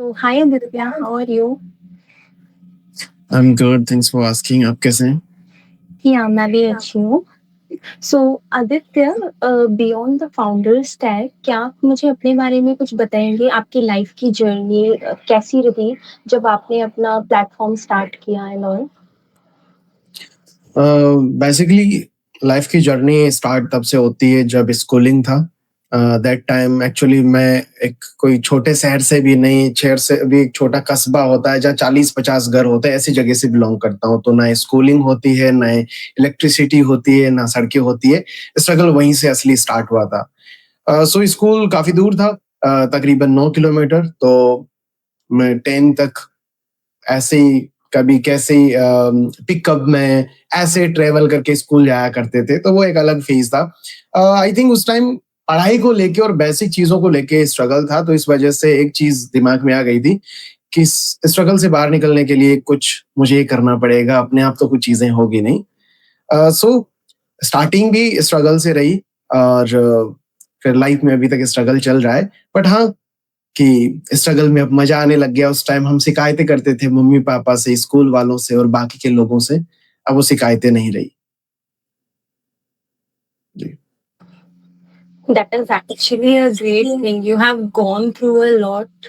तो hi Divya, how are you? I am good, thanks for asking. आप कैसे हैं? या मैं भी अच्छी हूँ। So Aditya, beyond the founders tag, क्या आप मुझे अपने बारे में कुछ बताएंगे? आपकी लाइफ की जर्नी कैसी रही जब आपने अपना प्लेटफॉर्म स्टार्ट किया एंड ऑल? बेसिकली लाइफ की जर्नी स्टार्ट तब से होती है जब स्कूलिंग था। दैट टाइम एक्चुअली मैं एक कोई छोटे शहर से भी नहीं, शहर से भी एक छोटा कस्बा होता है जहाँ 40-50 घर होते हैं, ऐसी जगह से बिलोंग करता हूँ। तो ना स्कूलिंग होती है, ना इलेक्ट्रिसिटी होती है, ना सड़कें होती है। स्ट्रगल वहीं से असली स्टार्ट हुआ था। सो स्कूल काफी दूर था, तकरीबन 9 किलोमीटर। तो मैं 10 तक ऐसे ही कभी कैसे ही पिकअप में ऐसे ट्रेवल करके स्कूल जाया करते थे, तो वो एक अलग फेज था। आई थिंक उस टाइम पढ़ाई को लेके और बेसिक चीजों को लेके स्ट्रगल था, तो इस वजह से एक चीज दिमाग में आ गई थी कि इस स्ट्रगल से बाहर निकलने के लिए कुछ मुझे करना पड़ेगा, अपने आप तो कुछ चीजें होगी नहीं। सो स्टार्टिंग भी स्ट्रगल से रही, और फिर लाइफ में अभी तक स्ट्रगल चल रहा है। बट हाँ, कि स्ट्रगल में अब मजा आने लग गया। उस टाइम हम शिकायतें करते थे मम्मी पापा से, स्कूल वालों से और बाकी के लोगों से। अब वो शिकायतें नहीं रही। जी। That is actually a great thing, you have gone through a lot.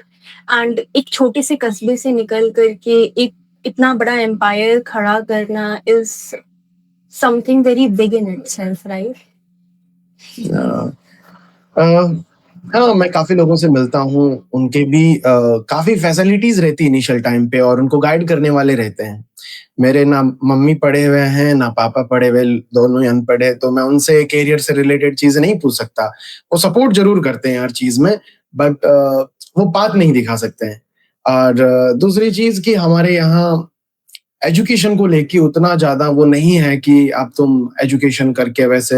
And एक छोटे से कस्बे से निकल करके एक इतना बड़ा एम्पायर खड़ा करना is something very big in itself, right? Uh, हाँ, मैं काफ़ी लोगों से मिलता हूँ, उनके भी काफ़ी फैसिलिटीज़ रहती इनिशियल टाइम पे, और उनको गाइड करने वाले रहते हैं। मेरे ना मम्मी पढ़े हुए हैं, ना पापा पढ़े हुए, दोनों ही अनपढ़ हैं, तो मैं उनसे करियर से रिलेटेड चीज़ें नहीं पूछ सकता। वो सपोर्ट ज़रूर करते हैं हर चीज़ में, बट वो बात नहीं दिखा सकते हैं। और दूसरी चीज़ कि हमारे यहाँ एजुकेशन को लेके उतना ज़्यादा वो नहीं है कि आप तुम एजुकेशन करके वैसे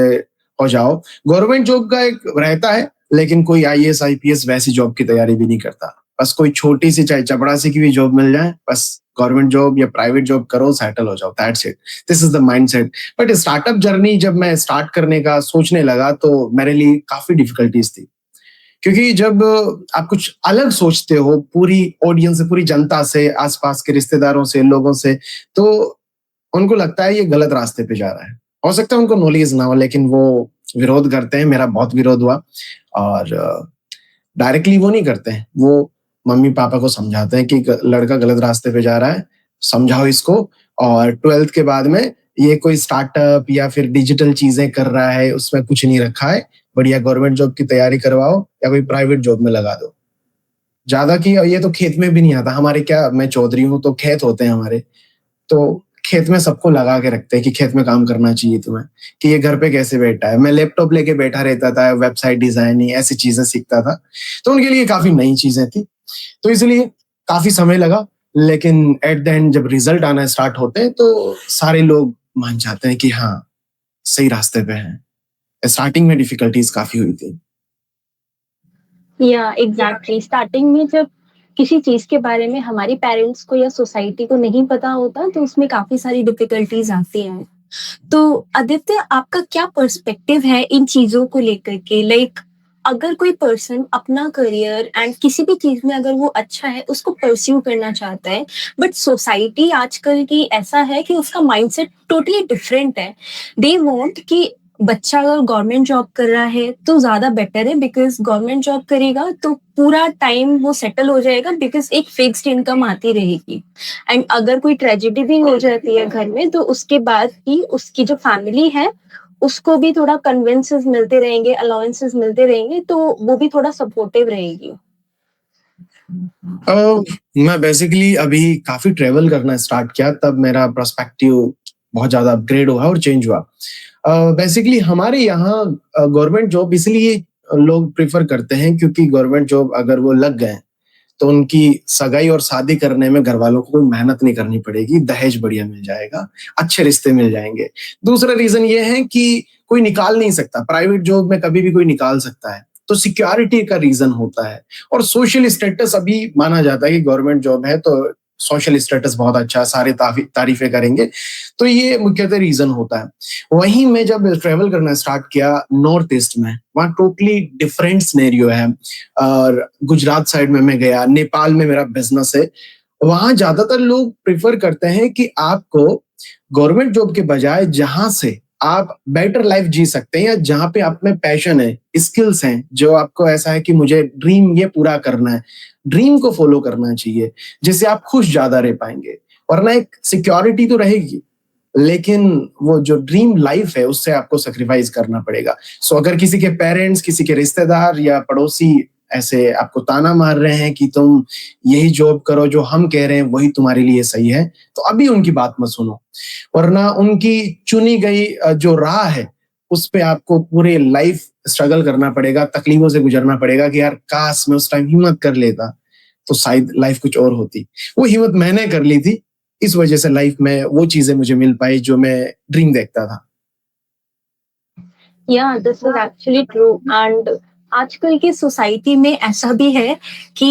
हो जाओ। गवर्नमेंट जॉब का एक रहता है, लेकिन कोई आईएएस, आईपीएस वैसी जॉब की तैयारी भी नहीं करता। बस कोई छोटी-सी चाहे चपरासी की भी जॉब मिल जाए, बस गवर्नमेंट जॉब या प्राइवेट जॉब करो, सेटल हो जाओ, that's it. This is the mindset. But startup journey जब मैं स्टार्ट करने का सोचने लगा, तो मेरे लिए काफ़ी डिफिकल्टीज़ थी। क्योंकि जब आप कुछ अलग सोचते हो पूरी ऑडियंस से, पूरी जनता से, आस-पास के रिश्तेदारों से, लोगों से, तो उनको लगता है ये गलत रास्ते पे जा रहा है। हो सकता है उनको नॉलेज ना हो, लेकिन वो विरोध करते हैं। मेरा बहुत विरोध हुआ, और डायरेक्टली वो नहीं करते हैं। वो मम्मी-पापा को समझाते हैं कि ग लड़का गलत रास्ते पे जा रहा है, समझाओ इसको। और 12th के बाद में ये कोई स्टार्टअप या फिर डिजिटल चीज़ें कर रहा है, उसमें कुछ नहीं रखा है। बढ़िया गवर्नमेंट जॉब की तैयारी करवाओ या कोई प्राइवेट जॉब में लगा दो। ज़्यादा की ये तो खेत में भी नहीं आता। हमारे क्या, मैं चौधरी हूँ, तो खेत होते हैं हमारे। तो खेत में सबको लगा के रखते हैं कि खेत में काम करना चाहिए तुम्हें, कि ये घर पे कैसे बैठा है। मैं लैपटॉप लेके बैठा रहता था, वेबसाइट डिजाइनिंग ऐसी चीजें सीखता था। तो उनके लिए काफी नई चीजें थी, तो इसलिए काफी समय लगा। लेकिन एट द एंड जब रिजल्ट आना स्टार्ट होते हैं, तो सारे लोग मान जाते हैं कि हाँ, सही रास्ते पे हैं। स्टार्टिंग में डिफिकल्टीज काफी हुई थी। या एग्जैक्टली, स्टार्टिंग में जब किसी चीज के बारे में हमारे पेरेंट्स को या सोसाइटी को नहीं पता होता तो उसमें काफी सारी डिफिकल्टीज आती हैं। तो आदित्य, आपका क्या पर्सपेक्टिव है इन चीजों को लेकर के? लाइक अगर कोई पर्सन अपना करियर एंड किसी भी चीज में अगर वो अच्छा है उसको परस्यू करना चाहता है, बट सोसाइटी आजकल की ऐसा है कि उसका माइंडसेट टोटली डिफरेंट है। दे वांट कि बच्चा अगर गवर्नमेंट जॉब कर रहा है तो ज्यादा बेटर है, बिकॉज गवर्नमेंट जॉब करेगा तो पूरा टाइम वो सेटल हो जाएगा, बिकॉज एक फिक्स्ड इनकम आती रहेगी। एंड अगर कोई ट्रेजेडी भी हो जाती है घर में तो उसके बाद ही उसकी जो फैमिली है उसको भी थोड़ा कन्वेंसेस मिलते रहेंगे, अलाउंसेस मिलते रहेंगे, तो वो भी थोड़ा सपोर्टिव रहेगी। मैं बेसिकली अभी काफी ट्रेवल करना स्टार्ट किया, तब मेरा पर्सपेक्टिव बहुत ज्यादा अपग्रेड हुआ और चेंज हुआ। बेसिकली हमारे यहाँ गवर्नमेंट जॉब इसलिए लोग प्रेफर करते हैं क्योंकि गवर्नमेंट जॉब अगर वो लग गए, तो उनकी सगाई और शादी करने में घर वालों को कोई मेहनत नहीं करनी पड़ेगी, दहेज बढ़िया मिल जाएगा, अच्छे रिश्ते मिल जाएंगे। दूसरा रीजन ये है कि कोई निकाल नहीं सकता, प्राइवेट जॉब में कभी भी कोई निकाल सकता है, तो सिक्योरिटी का रीजन होता है। और सोशल स्टेटस अभी माना जाता है कि गवर्नमेंट जॉब है तो सोशल स्टेटस बहुत अच्छा है, सारे तारीफें करेंगे। तो ये मुख्यतः रीजन होता है। वहीं मैं जब ट्रेवल करना स्टार्ट किया नॉर्थ ईस्ट में, वहाँ टोटली डिफरेंट सिनेरियो है। और गुजरात साइड में मैं गया, नेपाल में मेरा बिजनेस है। वहाँ ज्यादातर लोग प्रेफर करते हैं कि आपको गवर्नमेंट जॉब के बजाय जहां से आप बेटर लाइफ जी सकते हैं या जहाँ पे आप में पैशन है, स्किल्स हैं, जो आपको ऐसा है कि मुझे ड्रीम ये पूरा करना है, ड्रीम को फॉलो करना चाहिए, जिससे आप खुश ज्यादा रह पाएंगे। वरना एक सिक्योरिटी तो रहेगी, लेकिन वो जो ड्रीम लाइफ है उससे आपको सेक्रीफाइस करना पड़ेगा। सो अगर किसी के पेरेंट्स, किसी के रिश्तेदार या पड़ोसी ऐसे आपको ताना मार रहे हैं कि तुम यही जॉब करो, जो हम कह रहे हैं वही तुम्हारे लिए सही है, तो अभी उनकी बात मत सुनो। वरना उनकी चुनी गई जो राह है उस पे आपको पूरे लाइफ स्ट्रगल करना पड़ेगा, तकलीफों से गुजरना पड़ेगा कि यार काश मैं उस टाइम हिम्मत कर लेता तो शायद लाइफ कुछ और होती। वो हिम्मत मैंने कर ली थी, इस वजह से लाइफ में वो चीजें मुझे मिल पाई जो मैं ड्रीम देखता था। या this is actually true. And आजकल की सोसाइटी में ऐसा भी है कि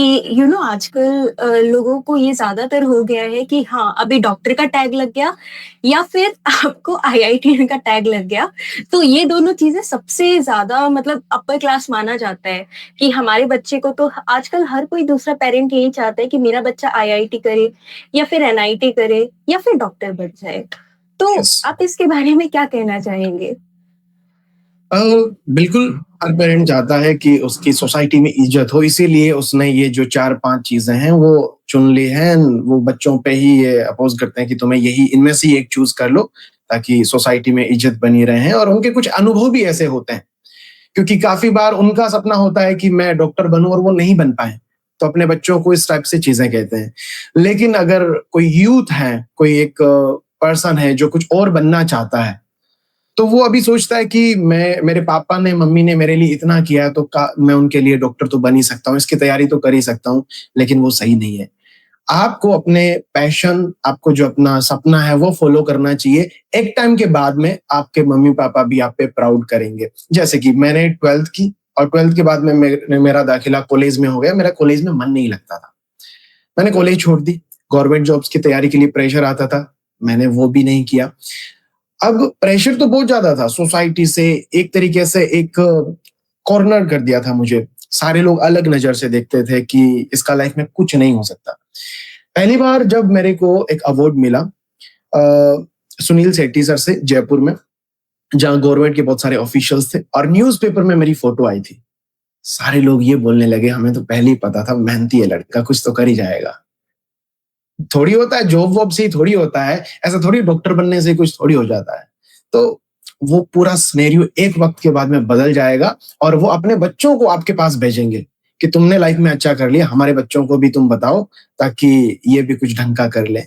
आजकल लोगों को ये ज्यादातर हो गया है कि हाँ, अभी डॉक्टर का टैग लग गया या फिर आपको आईआईटी का टैग लग गया। तो ये दोनों चीजें सबसे ज्यादा मतलब अपर क्लास माना जाता है कि हमारे बच्चे को, तो आजकल हर कोई दूसरा पेरेंट यही चाहता है कि मेरा बच्चा आईआईटी करे या फिर एनआईटी करे या फिर डॉक्टर बन जाए। तो यस। आप इसके बारे में क्या कहना चाहेंगे? बिल्कुल, हर पेरेंट चाहता है कि उसकी सोसाइटी में इज्जत हो, इसीलिए उसने ये जो 4-5 चीज़ें हैं वो चुन ली हैं। वो बच्चों पे ही ये अपोज़ करते हैं कि तुम्हें यही इनमें से ही एक चूज़ कर लो, ताकि सोसाइटी में इज्जत बनी रहे। और उनके कुछ अनुभव भी ऐसे होते हैं, क्योंकि काफ़ी बार उनका सपना होता है कि मैं डॉक्टर बनूँ और वो नहीं बन पाएँ, तो अपने बच्चों को इस टाइप से चीज़ें कहते हैं। लेकिन अगर कोई यूथ है, कोई एक पर्सन है जो कुछ और बनना चाहता है, तो वो अभी सोचता है कि मैं, मेरे पापा ने, मम्मी ने मेरे लिए इतना किया है तो मैं उनके लिए डॉक्टर तो बन ही सकता हूँ, इसकी तैयारी तो कर ही सकता हूँ। लेकिन वो सही नहीं है। आपको अपने पैशन, आपको जो अपना सपना है वो फॉलो करना चाहिए। एक टाइम के बाद में आपके मम्मी पापा भी आप पे प्राउड करेंगे। जैसे कि मैंने 12th की, और 12th के बाद में मेरा दाखिला कॉलेज में हो गया। मेरा कॉलेज में मन नहीं लगता था, मैंने कॉलेज छोड़ दी। गवर्नमेंट जॉब्स की तैयारी के लिए प्रेशर आता था, मैंने वो भी नहीं किया। अब प्रेशर तो बहुत ज्यादा था सोसाइटी से, एक तरीके से एक कॉर्नर कर दिया था मुझे। सारे लोग अलग नजर से देखते थे कि इसका लाइफ में कुछ नहीं हो सकता। पहली बार जब मेरे को एक अवार्ड मिला सुनील शेट्टी सर से जयपुर में, जहां गवर्नमेंट के बहुत सारे ऑफिशियल्स थे और न्यूज़पेपर में मेरी फोटो आई थी, सारे लोग ये बोलने लगे हमें तो पहले ही पता था मेहनती है लड़का, कुछ तो कर ही जाएगा। थोड़ी होता है जॉब वॉब से ही थोड़ी होता है, ऐसा थोड़ी डॉक्टर बनने से कुछ थोड़ी हो जाता है। तो वो पूरा सिनेरियो एक वक्त के बाद में बदल जाएगा और वो अपने बच्चों को आपके पास भेजेंगे कि तुमने लाइफ में अच्छा कर लिया, हमारे बच्चों को भी तुम बताओ ताकि ये भी कुछ ढंग का कर ले।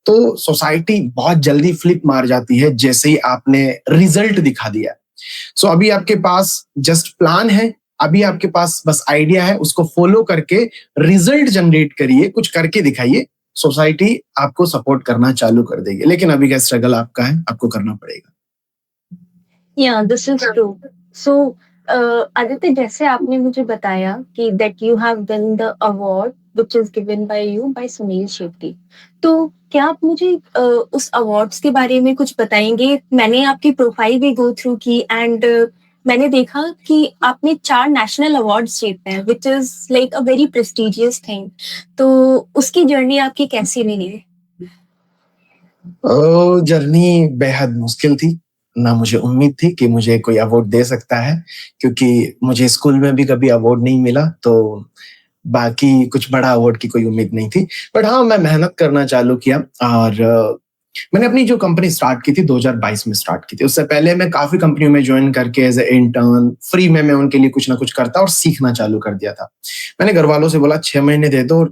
तो सोसाइटी बहुत जल्दी फ्लिप मार जाती है जैसे ही आपने रिजल्ट दिखा दिया। सो अभी आपके पास जस्ट प्लान है, अभी आपके पास बस आइडिया है, उसको फॉलो करके रिजल्ट जनरेट करिए, कुछ करके दिखाइए। सोसाइटी आपको सपोर्ट करना चालू कर देगी, लेकिन अभी का स्ट्रगल आपका है, आपको करना पड़ेगा। या दिस इज ट्रू। सो आदित्य, जैसे आपने मुझे बताया कि that you have win the award which is given by you bye Sunil Shetty. तो क्या आप मुझे उस अवार्ड्स के बारे में कुछ बताएंगे? मैंने आपकी प्रोफाइल भी गो थ्रू की एंड मैंने देखा कि आपने 4 नेशनल अवार्ड्स जीते हैं which is like a very prestigious thing. तो उसकी जर्नी आपकी कैसी रही? जर्नी बेहद मुश्किल थी। ना मुझे उम्मीद थी कि मुझे कोई अवार्ड दे सकता है, क्योंकि मुझे स्कूल में भी कभी अवार्ड नहीं मिला, तो बाकी कुछ बड़ा अवार्ड की कोई उम्मीद नहीं थी। बट हाँ, मैं मेहनत करना चालू किया और मैंने अपनी जो कंपनी स्टार्ट की थी 2022 में स्टार्ट की थी। उससे पहले मैं काफ़ी कंपनियों में जॉइन करके एज़ अ इंटर्न फ्री में मैं उनके लिए कुछ ना कुछ करता और सीखना चालू कर दिया था। मैंने घरवालों से बोला 6 महीने दे दो,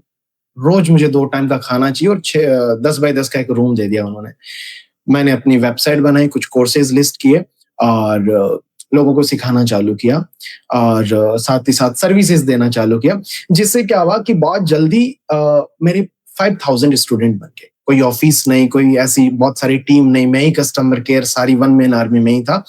रोज मुझे 2 टाइम का खाना चाहिए, और 10 बाय 10 का एक रूम दे दिया उन्होंने। मैंने अपनी वेबसाइट बनाई, कुछ कोर्सेज़ लिस्ट किए और लोगों को सिखाना चालू किया और साथ ही साथ सर्विसेज़ देना चालू किया। जिससे क्या हुआ कि बहुत जल्दी मेरे 5000 स्टूडेंट बन गए। कोई ऑफिस नहीं, कोई ऐसी बहुत सारी टीम नहीं, मैं ही कस्टमर केयर सारी वन मैन आर्मी में ही था।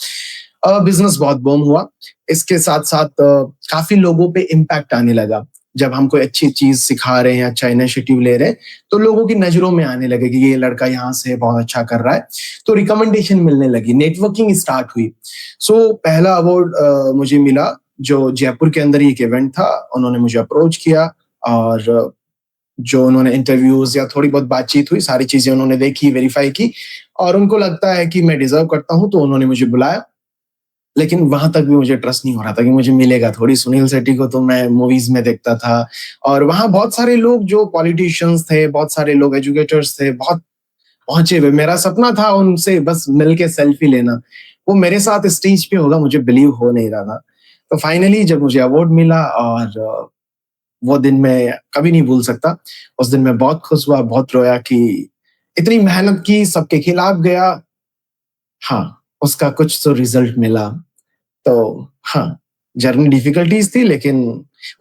बिज़नेस बहुत बूम हुआ। इसके साथ-साथ काफ़ी लोगों पे इम्पैक्ट आने लगा। जब हम कोई अच्छी चीज सिखा रहे हैं, अच्छा इनिशिएटिव ले रहे हैं, तो लोगों की नजरों में आने लगे कि ये लड़का यहाँ से बहुत अच्छा कर रहा है, तो रिकमेंडेशन मिलने लगी, नेटवर्किंग स्टार्ट हुई। सो पहला अवार्ड मुझे मिला जो जयपुर के अंदर ही एक इवेंट था, उन्होंने मुझे अप्रोच किया, और जो उन्होंने इंटरव्यूज या थोड़ी बहुत बातचीत हुई, सारी चीजें उन्होंने देखी, वेरीफाई की, और उनको लगता है कि मैं डिजर्व करता हूँ, तो उन्होंने मुझे बुलाया। लेकिन वहां तक भी मुझे ट्रस्ट नहीं हो रहा था कि मुझे मिलेगा। थोड़ी सुनील शेट्टी को तो मैं मूवीज में देखता था, और वहां बहुत सारे लोग जो पॉलिटिशियंस थे, बहुत सारे लोग एजुकेटर्स थे, बहुत पहुंचे हुए। मेरा सपना था उनसे बस मिलके सेल्फी लेना, वो मेरे साथ स्टेज पे होगा, मुझे बिलीव हो नहीं रहा था। तो फाइनली जब मुझे अवार्ड मिला, और वो दिन मैं कभी नहीं भूल सकता। उस दिन मैं बहुत खुश हुआ, बहुत रोया कि इतनी मेहनत की, सबके खिलाफ गया, हाँ, उसका कुछ तो रिजल्ट मिला। तो हाँ, जर्नी डिफिकल्टीज थी, लेकिन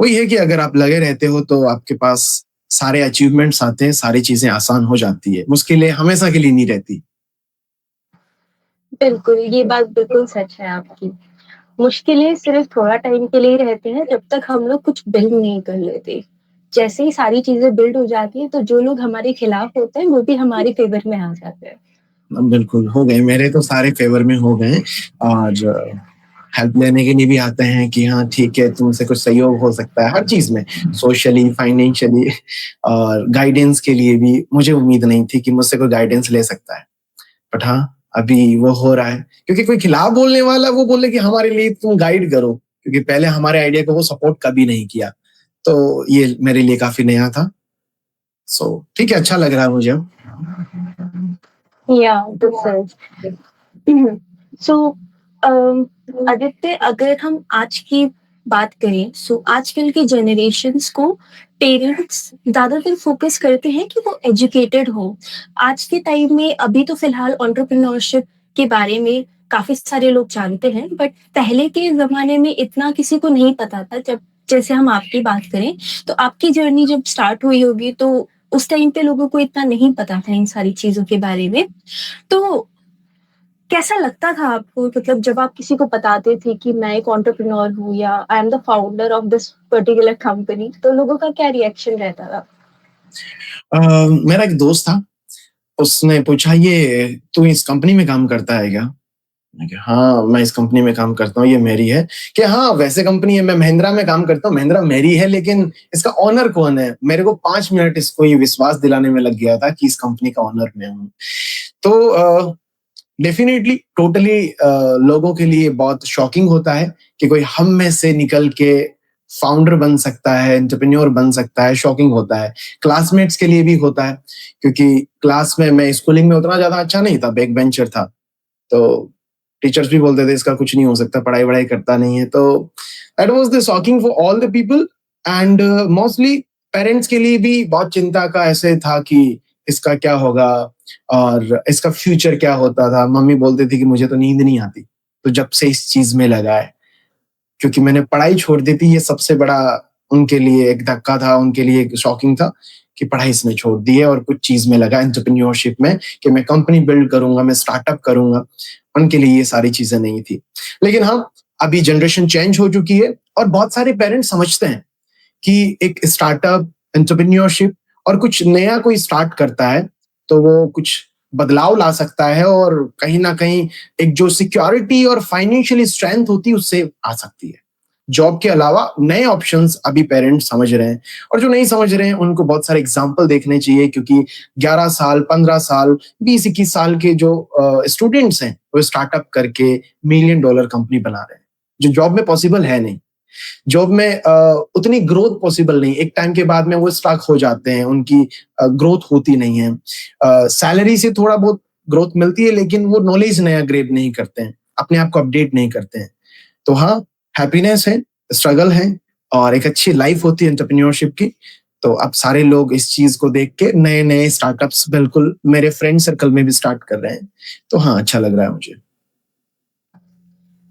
वही है कि अगर आप लगे रहते हो तो आपके पास सारे अचीवमेंट्स आते हैं, सारी चीजें आसान हो जाती है, मुश्किलें हमेशा के लिए नहीं रहती। बिल्कुल, ये बात बिल्कुल सच है आपकी। मुश्किलें सिर्फ़ थोड़ा टाइम के लिए ही रहती हैं जब तक हम लोग कुछ बिल्ड नहीं कर लेते। जैसे ही सारी चीज़ें बिल्ड हो जाती हैं तो जो लोग हमारे खिलाफ होते हैं वो भी हमारे फ़ेवर में आ जाते हैं। बिल्कुल, हो गए, मेरे तो सारे फ़ेवर में हो गए, और हेल्प लेने के लिए भी आते हैं कि हाँ, ठीक है, तुमसे कुछ सहयोग हो सकता है, हर चीज़ में, सोशली, फाइनेंशियली, और गाइडेंस के लिए भी मुझे उम्मीद नहीं थी कि मुझसे कोई गाइडेंस ले सकता है। बट हाँ, अभी वो हो रहा है, क्योंकि कोई खिलाफ बोलने वाला वो बोले कि हमारे लिए तुम गाइड करो, क्योंकि पहले हमारे आइडिया को वो सपोर्ट कभी नहीं किया। तो ये मेरे लिए काफ़ी नया था। सो ठीक है, अच्छा लग रहा है मुझे अब। या दिस इज़ सो अम, आदित्य, अगर हम आज की बात करें, सो आजकल के जनरेशन्स को पेरेंट्स ज़्यादातर फ़ोकस करते हैं कि वो एजुकेटेड हो। आज के टाइम में अभी तो फ़िलहाल एंटरप्रेन्योरशिप के बारे में काफ़ी सारे लोग जानते हैं, बट पहले के ज़माने में इतना किसी को नहीं पता था। जब जैसे हम आपकी बात करें, तो आपकी जर्नी जब स्टार्ट हुई होगी, तो उस टाइम पे लोगों को इतना नहीं पता था इन सारी चीज़ों के बारे में। तो कैसा लगता था आपको, मतलब जब आप किसी को बताते थे कि मैं एक एंटरप्रेन्योर हूँ या I am the founder of this particular company, तो लोगों का क्या रिएक्शन रहता था? मेरा एक दोस्त था, उसने पूछा, ये तू इस कंपनी में काम करता है क्या? मैंने कहा, हाँ, मैं इस कंपनी में काम करता हूँ, ये मेरी है। कि हाँ, वैसे कंपनी है, मैं महिंद्रा में काम करता हूँ, महिंद्रा मेरी है, लेकिन इसका ओनर कौन है? मेरे को 5 मिनट इसको ये विश्वास दिलाने में लग गया था कि इस कंपनी का ओनर मैं हूँ। तो डेफिनिटली टोटली लोगों के लिए बहुत शॉकिंग होता है कि कोई हम में से निकल के फाउंडर बन सकता है, एंटरप्रेन्योर बन सकता है, शॉकिंग होता है। क्लासमेट्स के लिए भी होता है, क्योंकि क्लास में मैं स्कूलिंग में उतना ज्यादा अच्छा नहीं था, बैक बेंचर था, तो टीचर्स भी बोलते थे इसका कुछ नहीं हो सकता, पढ़ाई वढ़ाई करता नहीं है। तो that was the shocking for all the people, and mostly parents के लिए भी बहुत चिंता का ऐसे था कि इसका क्या होगा, और इसका फ्यूचर क्या होता था। मम्मी बोलती थी कि मुझे तो नींद नहीं आती, तो जब से इस चीज में लगा है, क्योंकि मैंने पढ़ाई छोड़ दी थी, ये सबसे बड़ा उनके लिए एक धक्का था, उनके लिए एक शॉकिंग था कि पढ़ाई इसने छोड़ दी है और कुछ चीज में लगा, एंटरप्रेन्योरशिप में, कि मैं कंपनी बिल्ड करूंगा, मैं स्टार्टअप करूंगा। उनके लिए ये सारी चीजें नहीं थी। लेकिन हाँ, अभी जनरेशन चेंज हो चुकी है, और बहुत सारे पेरेंट्स समझते हैं कि एक स्टार्टअप, एंटरप्रेन्योरशिप और कुछ नया कोई स्टार्ट करता है, तो वो कुछ बदलाव ला सकता है, और कहीं ना कहीं एक जो सिक्योरिटी और फाइनेंशियली स्ट्रेंथ होती है उससे आ सकती है। जॉब के अलावा नए ऑप्शंस अभी पेरेंट्स समझ रहे हैं, और जो नहीं समझ रहे हैं उनको बहुत सारे एग्जाम्पल देखने चाहिए, क्योंकि 11 साल, 15 साल, 20-21 साल के जो स्टूडेंट्स हैं वो स्टार्टअप करके $1 million कंपनी बना रहे हैं, जो जॉब में पॉसिबल है नहीं। जॉब में उतनी ग्रोथ पॉसिबल नहीं, एक टाइम के बाद में वो स्टक हो जाते हैं, उनकी ग्रोथ होती नहीं है। सैलरी से थोड़ा बहुत ग्रोथ मिलती है, लेकिन वो नॉलेज नया ग्रेब नहीं करते हैं, अपने आप को अपडेट नहीं करते हैं। तो हाँ, हैप्पीनेस है, स्ट्रगल है, और एक अच्छी लाइफ होती है एंटरप्रेन्योरशिप की। तो अब सारे लोग इस चीज को देख के नए नए स्टार्टअप्स बिल्कुल मेरे फ्रेंड सर्कल में भी स्टार्ट कर रहे हैं। तो हाँ, अच्छा लग रहा है मुझे।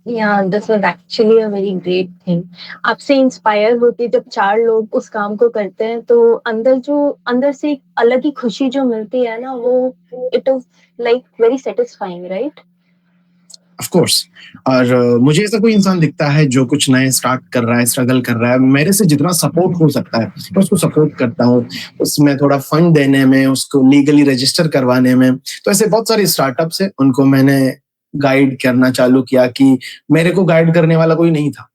या this was actually a very great thing. आपसे इंस्पायर होके जब 4 लोग उस काम को करते हैं, तो अंदर से एक अलग ही खुशी जो मिलती है ना, वो it is like very satisfying, right? Of course. और मुझे ऐसा कोई इंसान दिखता है जो कुछ नए स्टार्ट कर रहा है, स्ट्रगल कर रहा है, मेरे से जितना सपोर्ट हो सकता है मैं उसको सपोर्ट करता हूँ। उसमें थोड़ा फंड देने में, उसको लीगली रजिस्टर करवाने में। तो ऐसे बहुत सारे स्टार्टअप्स हैं, उनको मैंने गाइड करना चालू किया कि मेरे को गाइड करने वाला कोई नहीं था,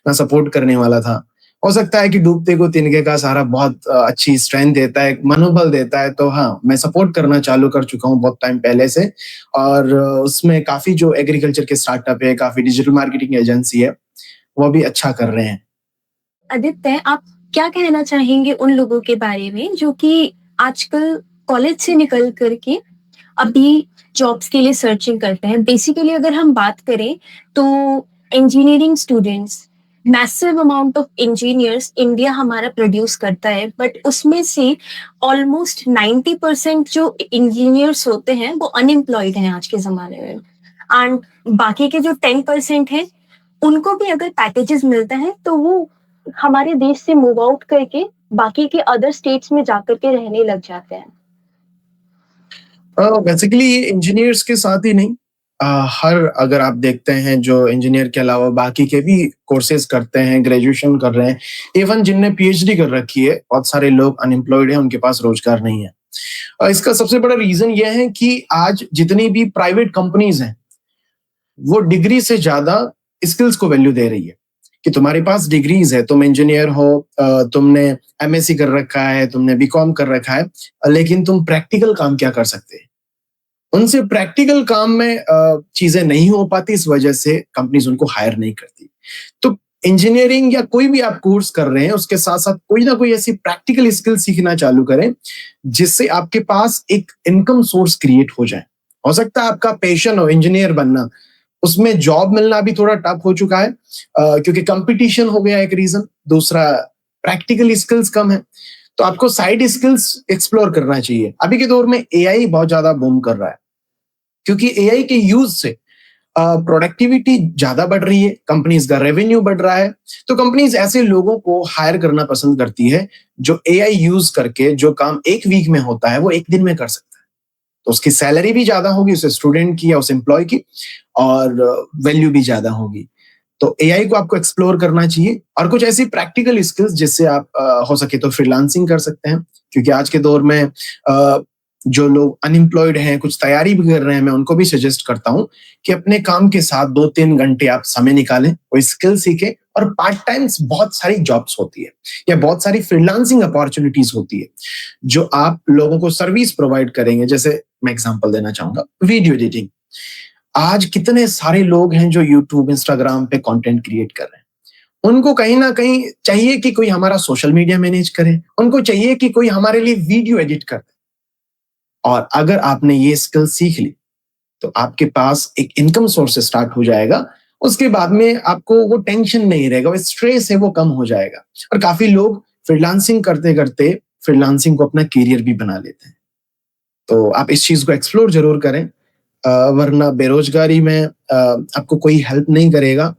ना सपोर्ट करने वाला था। हो सकता है कि डूबते को तिनके का सहारा बहुत अच्छी स्ट्रेंथ देता है, मनोबल देता है। तो हाँ, मैं सपोर्ट करना चालू कर चुका हूँ बहुत टाइम पहले से। और उसमें काफ़ी जो एग्रीकल्चर के स्टार्टअप है, काफ़ी डिजिटल मार्केटिंग एजेंसी है, वो भी अच्छा कर रहे हैं। आदित्य, आप क्या कहना चाहेंगे उन लोगों के बारे में जो कि आजकल कॉलेज से निकल कर के अभी जॉब्स के लिए सर्चिंग करते हैं? बेसिकली अगर हम बात करें तो engineering students, massive amount of engineers India हमारा प्रोड्यूस करता है, बट उसमें से ऑलमोस्ट 90% जो इंजीनियर्स होते हैं वो अनएम्प्लॉयड हैं आज के ज़माने में। एंड बाकी के जो 10% हैं, उनको भी अगर पैकेजेस मिलता है तो वो हमारे देश से मूव आउट करके बाकी के अदर स्टेट्स में जाकर के रहने लग जाते हैं। बेसिकली ये इंजीनियर्स के साथ ही नहीं, हर अगर आप देखते हैं जो इंजीनियर के अलावा बाकी के भी कोर्सेज करते हैं, ग्रेजुएशन कर रहे हैं, इवन जिनने पीएचडी कर रखी है, बहुत सारे लोग अनएम्प्लॉयड हैं, उनके पास रोजगार नहीं है। इसका सबसे बड़ा रीजन ये है कि आज जितनी भी प्राइवेट कंपनीज हैं, वो डिग्री से ज्यादा स्किल्स को वैल्यू दे रही है। कि तुम्हारे पास डिग्रीज है, तुम इंजीनियर हो, तुमने एमएससी कर रखा है, तुमने बीकॉम कर रखा है, लेकिन तुम प्रैक्टिकल काम क्या कर सकते हैं? उनसे प्रैक्टिकल काम में चीजें नहीं हो पाती, इस वजह से कंपनीज उनको हायर नहीं करती। तो इंजीनियरिंग या कोई भी आप कोर्स कर रहे हैं, उसके साथ साथ कोई ना कोई ऐसी प्रैक्टिकल स्किल सीखना चालू करें जिससे आपके पास एक इनकम सोर्स क्रिएट हो जाए। हो सकता है आपका पैशन हो इंजीनियर बनना, उसमें जॉब मिलना भी थोड़ा टफ हो चुका है, क्योंकि कंपटीशन हो गया एक रीजन, दूसरा प्रैक्टिकल स्किल्स कम है। तो आपको साइड स्किल्स एक्सप्लोर करना चाहिए। अभी के दौर में एआई बहुत ज्यादा बूम कर रहा है, क्योंकि एआई के यूज से प्रोडक्टिविटी ज्यादा बढ़ रही है, कंपनीज का रेवेन्यू बढ़ रहा है। तो कंपनीज ऐसे लोगों को हायर करना पसंद करती है जो एआई यूज करके जो काम एक वीक में होता है वो एक दिन में कर सकता है। तो उसकी सैलरी भी ज्यादा होगी, उस स्टूडेंट की या उस एम्प्लॉय की, और वैल्यू भी ज्यादा होगी। तो एआई को आपको एक्सप्लोर करना चाहिए, और कुछ ऐसी प्रैक्टिकल स्किल्स जिससे आप हो सके तो फ्रीलांसिंग कर सकते हैं। क्योंकि आज के दौर में जो लोग अनएम्प्लॉयड हैं, कुछ तैयारी भी कर रहे हैं, मैं उनको भी सजेस्ट करता हूँ कि अपने काम के साथ 2-3 घंटे आप समय निकालें, कोई स्किल सीखें। और पार्ट टाइम बहुत सारी जॉब्स होती है या बहुत सारी फ्रीलांसिंग अपॉर्चुनिटीज होती है जो आप लोगों को सर्विस प्रोवाइड करेंगे। जैसे मैं एग्जांपल देना चाहूंगा, वीडियो एडिटिंग। आज कितने सारे लोग हैं जो यूट्यूब, इंस्टाग्राम पे कंटेंट क्रिएट कर रहे हैं। उनको कहीं ना कहीं चाहिए कि कोई हमारा सोशल मीडिया मैनेज करे, उनको चाहिए कि कोई हमारे लिए वीडियो एडिट कर दे। और अगर आपने ये स्किल सीख ली तो आपके पास एक इनकम सोर्स स्टार्ट हो जाएगा। उसके बाद में आपको वो टेंशन नहीं रहेगा, वो स्ट्रेस है वो कम हो जाएगा। और काफी लोग फ्रीलांसिंग करते करते फ्रीलांसिंग को अपना करियर भी बना लेते हैं। तो आप इस चीज को एक्सप्लोर जरूर करें, वरना बेरोजगारी में आपको कोई हेल्प नहीं करेगा।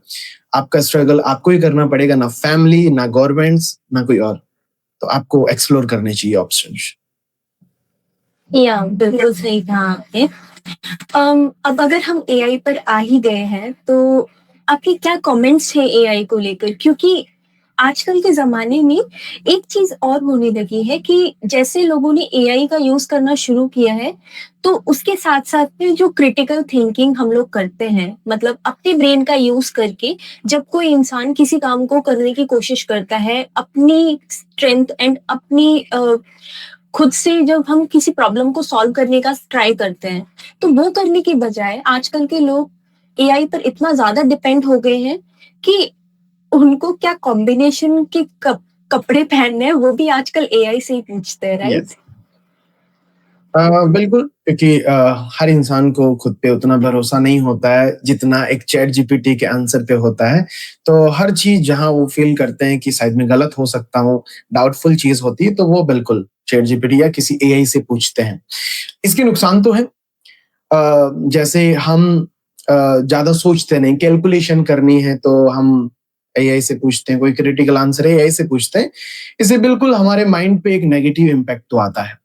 आपका स्ट्रगल आपको ही करना पड़ेगा, ना फैमिली, ना गवर्नमेंट्स, ना कोई और। तो आपको एक्सप्लोर करने चाहिए ऑप्शंस। या बिल्कुल सही कहा आपने। अब अगर हम एआई पर आ ही गए हैं तो आपके क्या कमेंट्स हैं एआई को लेकर? क्योंकि आजकल के ज़माने में एक चीज़ और होने लगी है कि जैसे लोगों ने एआई का यूज़ करना शुरू किया है, तो उसके साथ-साथ में जो क्रिटिकल थिंकिंग हम लोग करते हैं, मतलब अपने ब्रेन का यूज़ करके जब कोई इंसान किसी काम को करने की कोशिश करता है, अपनी स्ट्रेंथ एंड अपनी खुद से जब हम किसी प्रॉब्लम को सॉल्व करने का ट्राई करते हैं, तो वो करने की बजाय आजकल के लोग एआई पर इतना ज़्यादा डिपेंड हो गए हैं कि उनको क्या कॉम्बिनेशन के कपड़े पहनने हैं, वो भी आजकल एआई से ही पूछते हैं, राइट? यस। बिल्कुल, क्योंकि हर इंसान को खुद पे उतना भरोसा नहीं होता है जितना एक चैट जीपीटी के आंसर पे होता है। तो हर चीज जहां वो फील करते हैं कि शायद मैं गलत हो सकता हूँ, डाउटफुल चीज होती है, तो वो बिल्कुल चैट जीपीटी या किसी एआई से पूछते हैं। इसके नुकसान तो है, जैसे हम ज्यादा सोचते नहीं, कैलकुलेशन करनी है तो हम एआई से पूछते हैं, कोई क्रिटिकल आंसर है एआई से पूछते हैं। इससे बिल्कुल हमारे माइंड पे एक नेगेटिव इम्पैक्ट तो आता है,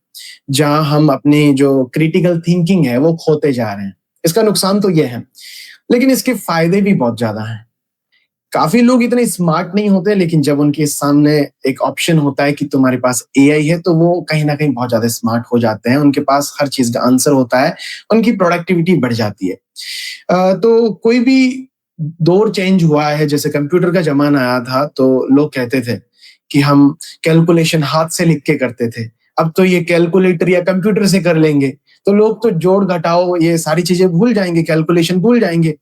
जहां हम अपनी जो क्रिटिकल थिंकिंग है वो खोते जा रहे हैं। इसका नुकसान तो ये है। लेकिन इसके फायदे भी बहुत ज़्यादा हैं। काफ़ी लोग इतने स्मार्ट नहीं होते, लेकिन जब उनके सामने एक ऑप्शन होता है कि तुम्हारे पास एआई है, तो वो कहीं न कहीं बहुत ज़्यादा स्मार्ट हो जाते हैं। उनके पास हर चीज़ का आंसर होता है, उनकी प्रोडक्टिविटी बढ़ जाती है। तो कोई भी दौर चेंज हुआ है, जैसे कंप्यूटर का ज़माना आया था, तो लोग कहते थे कि हम कैलकुलेशन हाथ से लिख के करते थे। अब तो ये कैलकुलेटर या कंप्यूटर से कर लेंगे। तो लोग तो जोड़-घटाव ये सारी चीज़ें भूल जाएँगे, कैलकुलेशन भूल जाएँगे।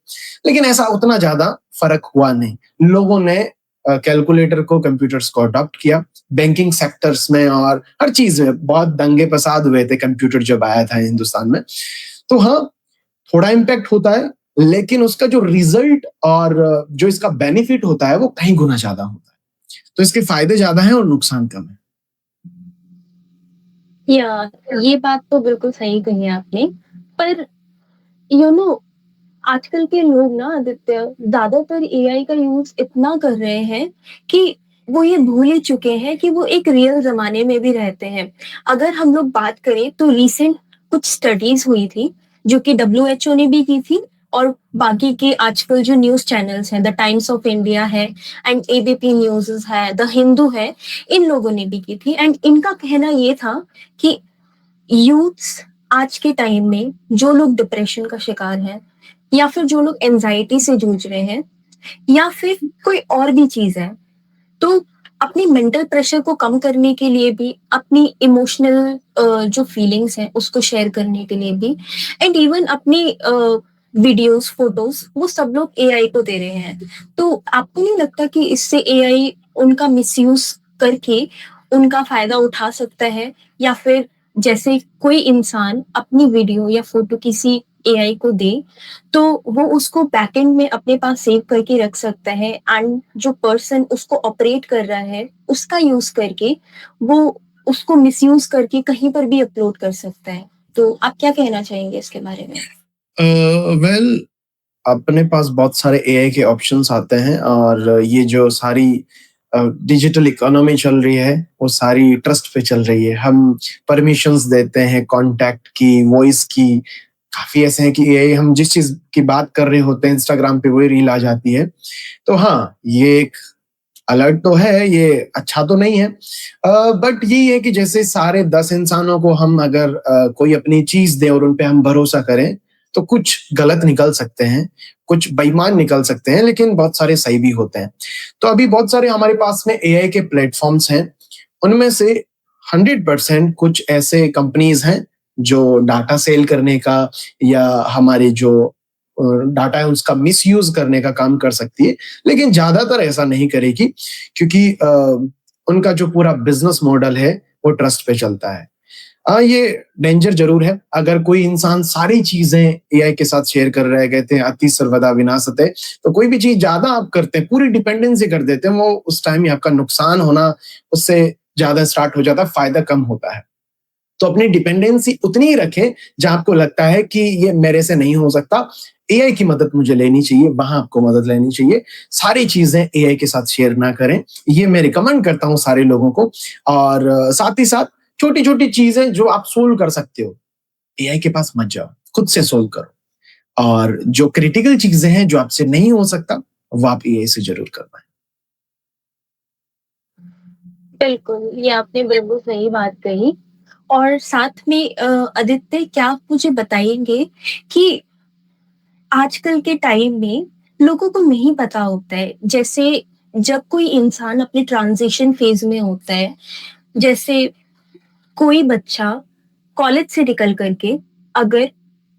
लेकिन ऐसा उतना ज़्यादा फ़र्क हुआ नहीं। लोगों ने कैलकुलेटर को, कंप्यूटर्स को अडॉप्ट किया। बैंकिंग सेक्टर्स में और हर चीज़ में बहुत दंगे-फ़साद हुए थे कंप्यूटर जब आया था हिंदुस्तान में। तो हाँ, थोड़ा इम्पैक्ट होता है, लेकिन उसका जो रिज़ल्ट और जो इसका बेनिफिट होता है, वो कई गुना ज़्यादा होता है। तो इसके फ़ायदे ज़्यादा हैं और नुकसान कम है। या ये बात तो बिल्कुल सही कही आपने। पर यू नो आजकल के लोग ना आदित्य ज़्यादातर एआई का यूज़ इतना कर रहे हैं कि वो ये भूल ही चुके हैं कि वो एक रियल ज़माने में भी रहते हैं। अगर हम लोग बात करें तो रिसेंट कुछ स्टडीज़ हुई थी, जो कि डब्ल्यूएचओ ने भी की थी और बाकी के आजकल जो न्यूज़ चैनल्स हैं, द टाइम्स ऑफ इंडिया है एंड एबीपी न्यूज़ है, द हिंदू है, इन लोगों ने भी की थी एंड इनका कहना ये था कि यूथ्स आज के टाइम में जो लोग डिप्रेशन का शिकार हैं या फिर जो लोग एंजाइटी से जूझ रहे हैं या फिर कोई और भी चीज है, तो अपनी मेंटल प्रेशर को कम करने के लिए भी अपनी इमोशनल जो फीलिंग्स हैं उसको शेयर करने के लिए भी एंड इवन अपनी वीडियोस फोटोज वो सब लोग एआई को दे रहे हैं। तो आपको नहीं लगता कि इससे एआई उनका मिसयूज करके उनका फायदा उठा सकता है, या फिर जैसे कोई इंसान अपनी वीडियो या फोटो किसी एआई को दे तो वो उसको बैकएंड में अपने पास सेव करके रख सकता है एंड जो पर्सन उसको ऑपरेट कर रहा है उसका यूज करके वो उसको मिसयूज करके कहीं पर भी अपलोड कर सकता है। तो आप क्या कहना चाहेंगे इसके बारे में? वेल, अपने पास बहुत सारे एआई के ऑप्शंस आते हैं और ये जो सारी डिजिटल इकोनॉमी चल रही है, वो सारी ट्रस्ट पे चल रही है। हम परमिशंस देते हैं कॉन्टैक्ट की, वॉइस की। काफ़ी ऐसे हैं कि एआई हम जिस चीज़ की बात कर रहे होते हैं, इंस्टाग्राम पे वही रील आ जाती है। तो हाँ, ये एक अलर्ट तो है, ये अच्छा तो नहीं है। बट यही है कि जैसे सारे 10 इंसानों को हम अगर कोई अपनी चीज़ दें और उन पे हम भरोसा करें, तो कुछ गलत निकल सकते हैं, कुछ बेईमान निकल सकते हैं, लेकिन बहुत सारे सही भी होते हैं। तो अभी बहुत सारे हमारे पास में एआई के प्लेटफ़ॉर्म्स हैं, उनमें से 100% कुछ ऐसे कंपनीज़ हैं, जो डाटा सेल करने का या हमारे जो डाटा है उसका मिसयूज़ करने का काम कर सकती है, लेकिन ज़्यादातर ऐसा नहीं करेगी क्योंकि उनका जो पूरा बिज़नेस मॉडल है, वो ट्रस्ट पे चलता है। हाँ, ये डेंजर ज़रूर है, अगर कोई इंसान सारी चीज़ें एआई के साथ शेयर कर रहा है, कहते हैं अति सर्वदा विनाशते, तो कोई भी चीज़ ज़्यादा आप करते हैं, पूरी डिपेंडेंसी कर देते हैं, वो उस टाइम ही आपका नुकसान होना उससे ज़्यादा स्टार्ट हो जाता है, फ़ायदा कम होता है। तो अपनी डिपेंडेंसी उतनी ही रखें जहाँ आपको लगता है कि ये मेरे से नहीं हो सकता, एआई की मदद मुझे लेनी चाहिए, वहाँ आपको मदद लेनी चाहिए। सारी चीज़ें एआई के साथ शेयर ना करें, ये मैं रिकमेंड करता हूँ सारे लोगों को। और साथ ही साथ छोटी-छोटी चीज़ें जो आप सोल्व कर सकते हो, एआई के पास मत जाओ, खुद से सोल्व करो। और जो क्रिटिकल चीज़ें हैं, जो आपसे नहीं हो सकता, वो आप एआई से ज़रूर करवाएँ। बिल्कुल, ये आपने बिल्कुल सही बात कही। और साथ में आदित्य क्या आप मुझे बताएँगे कि आजकल के टाइम में लोगों को नहीं पता होता है, जैसे जब कोई इंसान अपने ट्रांज़िशन फ़ेज़ में होता है, जैसे कोई बच्चा कॉलेज से निकल कर के अगर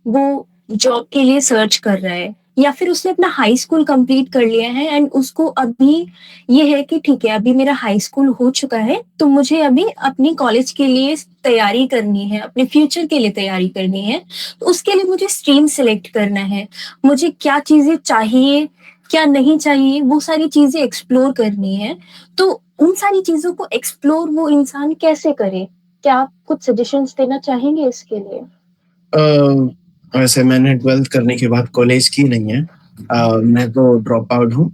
वो जॉब के लिए सर्च कर रहा है या फिर उसने अपना हाई स्कूल कंप्लीट कर लिया है एंड उसको अभी ये है कि ठीक है अभी मेरा हाई स्कूल हो चुका है तो मुझे अभी अपनी कॉलेज के लिए तैयारी करनी है, अपने फ्यूचर के लिए तैयारी करनी है, तो उसके लिए मुझे स्ट्रीम सिलेक्ट करना है, मुझे क्या चीजें चाहिए क्या नहीं चाहिए वो सारी चीजें एक्सप्लोर करनी है। तो उन सारी चीजों को एक्सप्लोर वो इंसान कैसे करे? क्या आप कुछ सजेशंस देना चाहेंगे इसके लिए? वैसे मैंने 12th करने के बाद कॉलेज की नहीं है। मैं तो ड्रॉप आउट हूँ।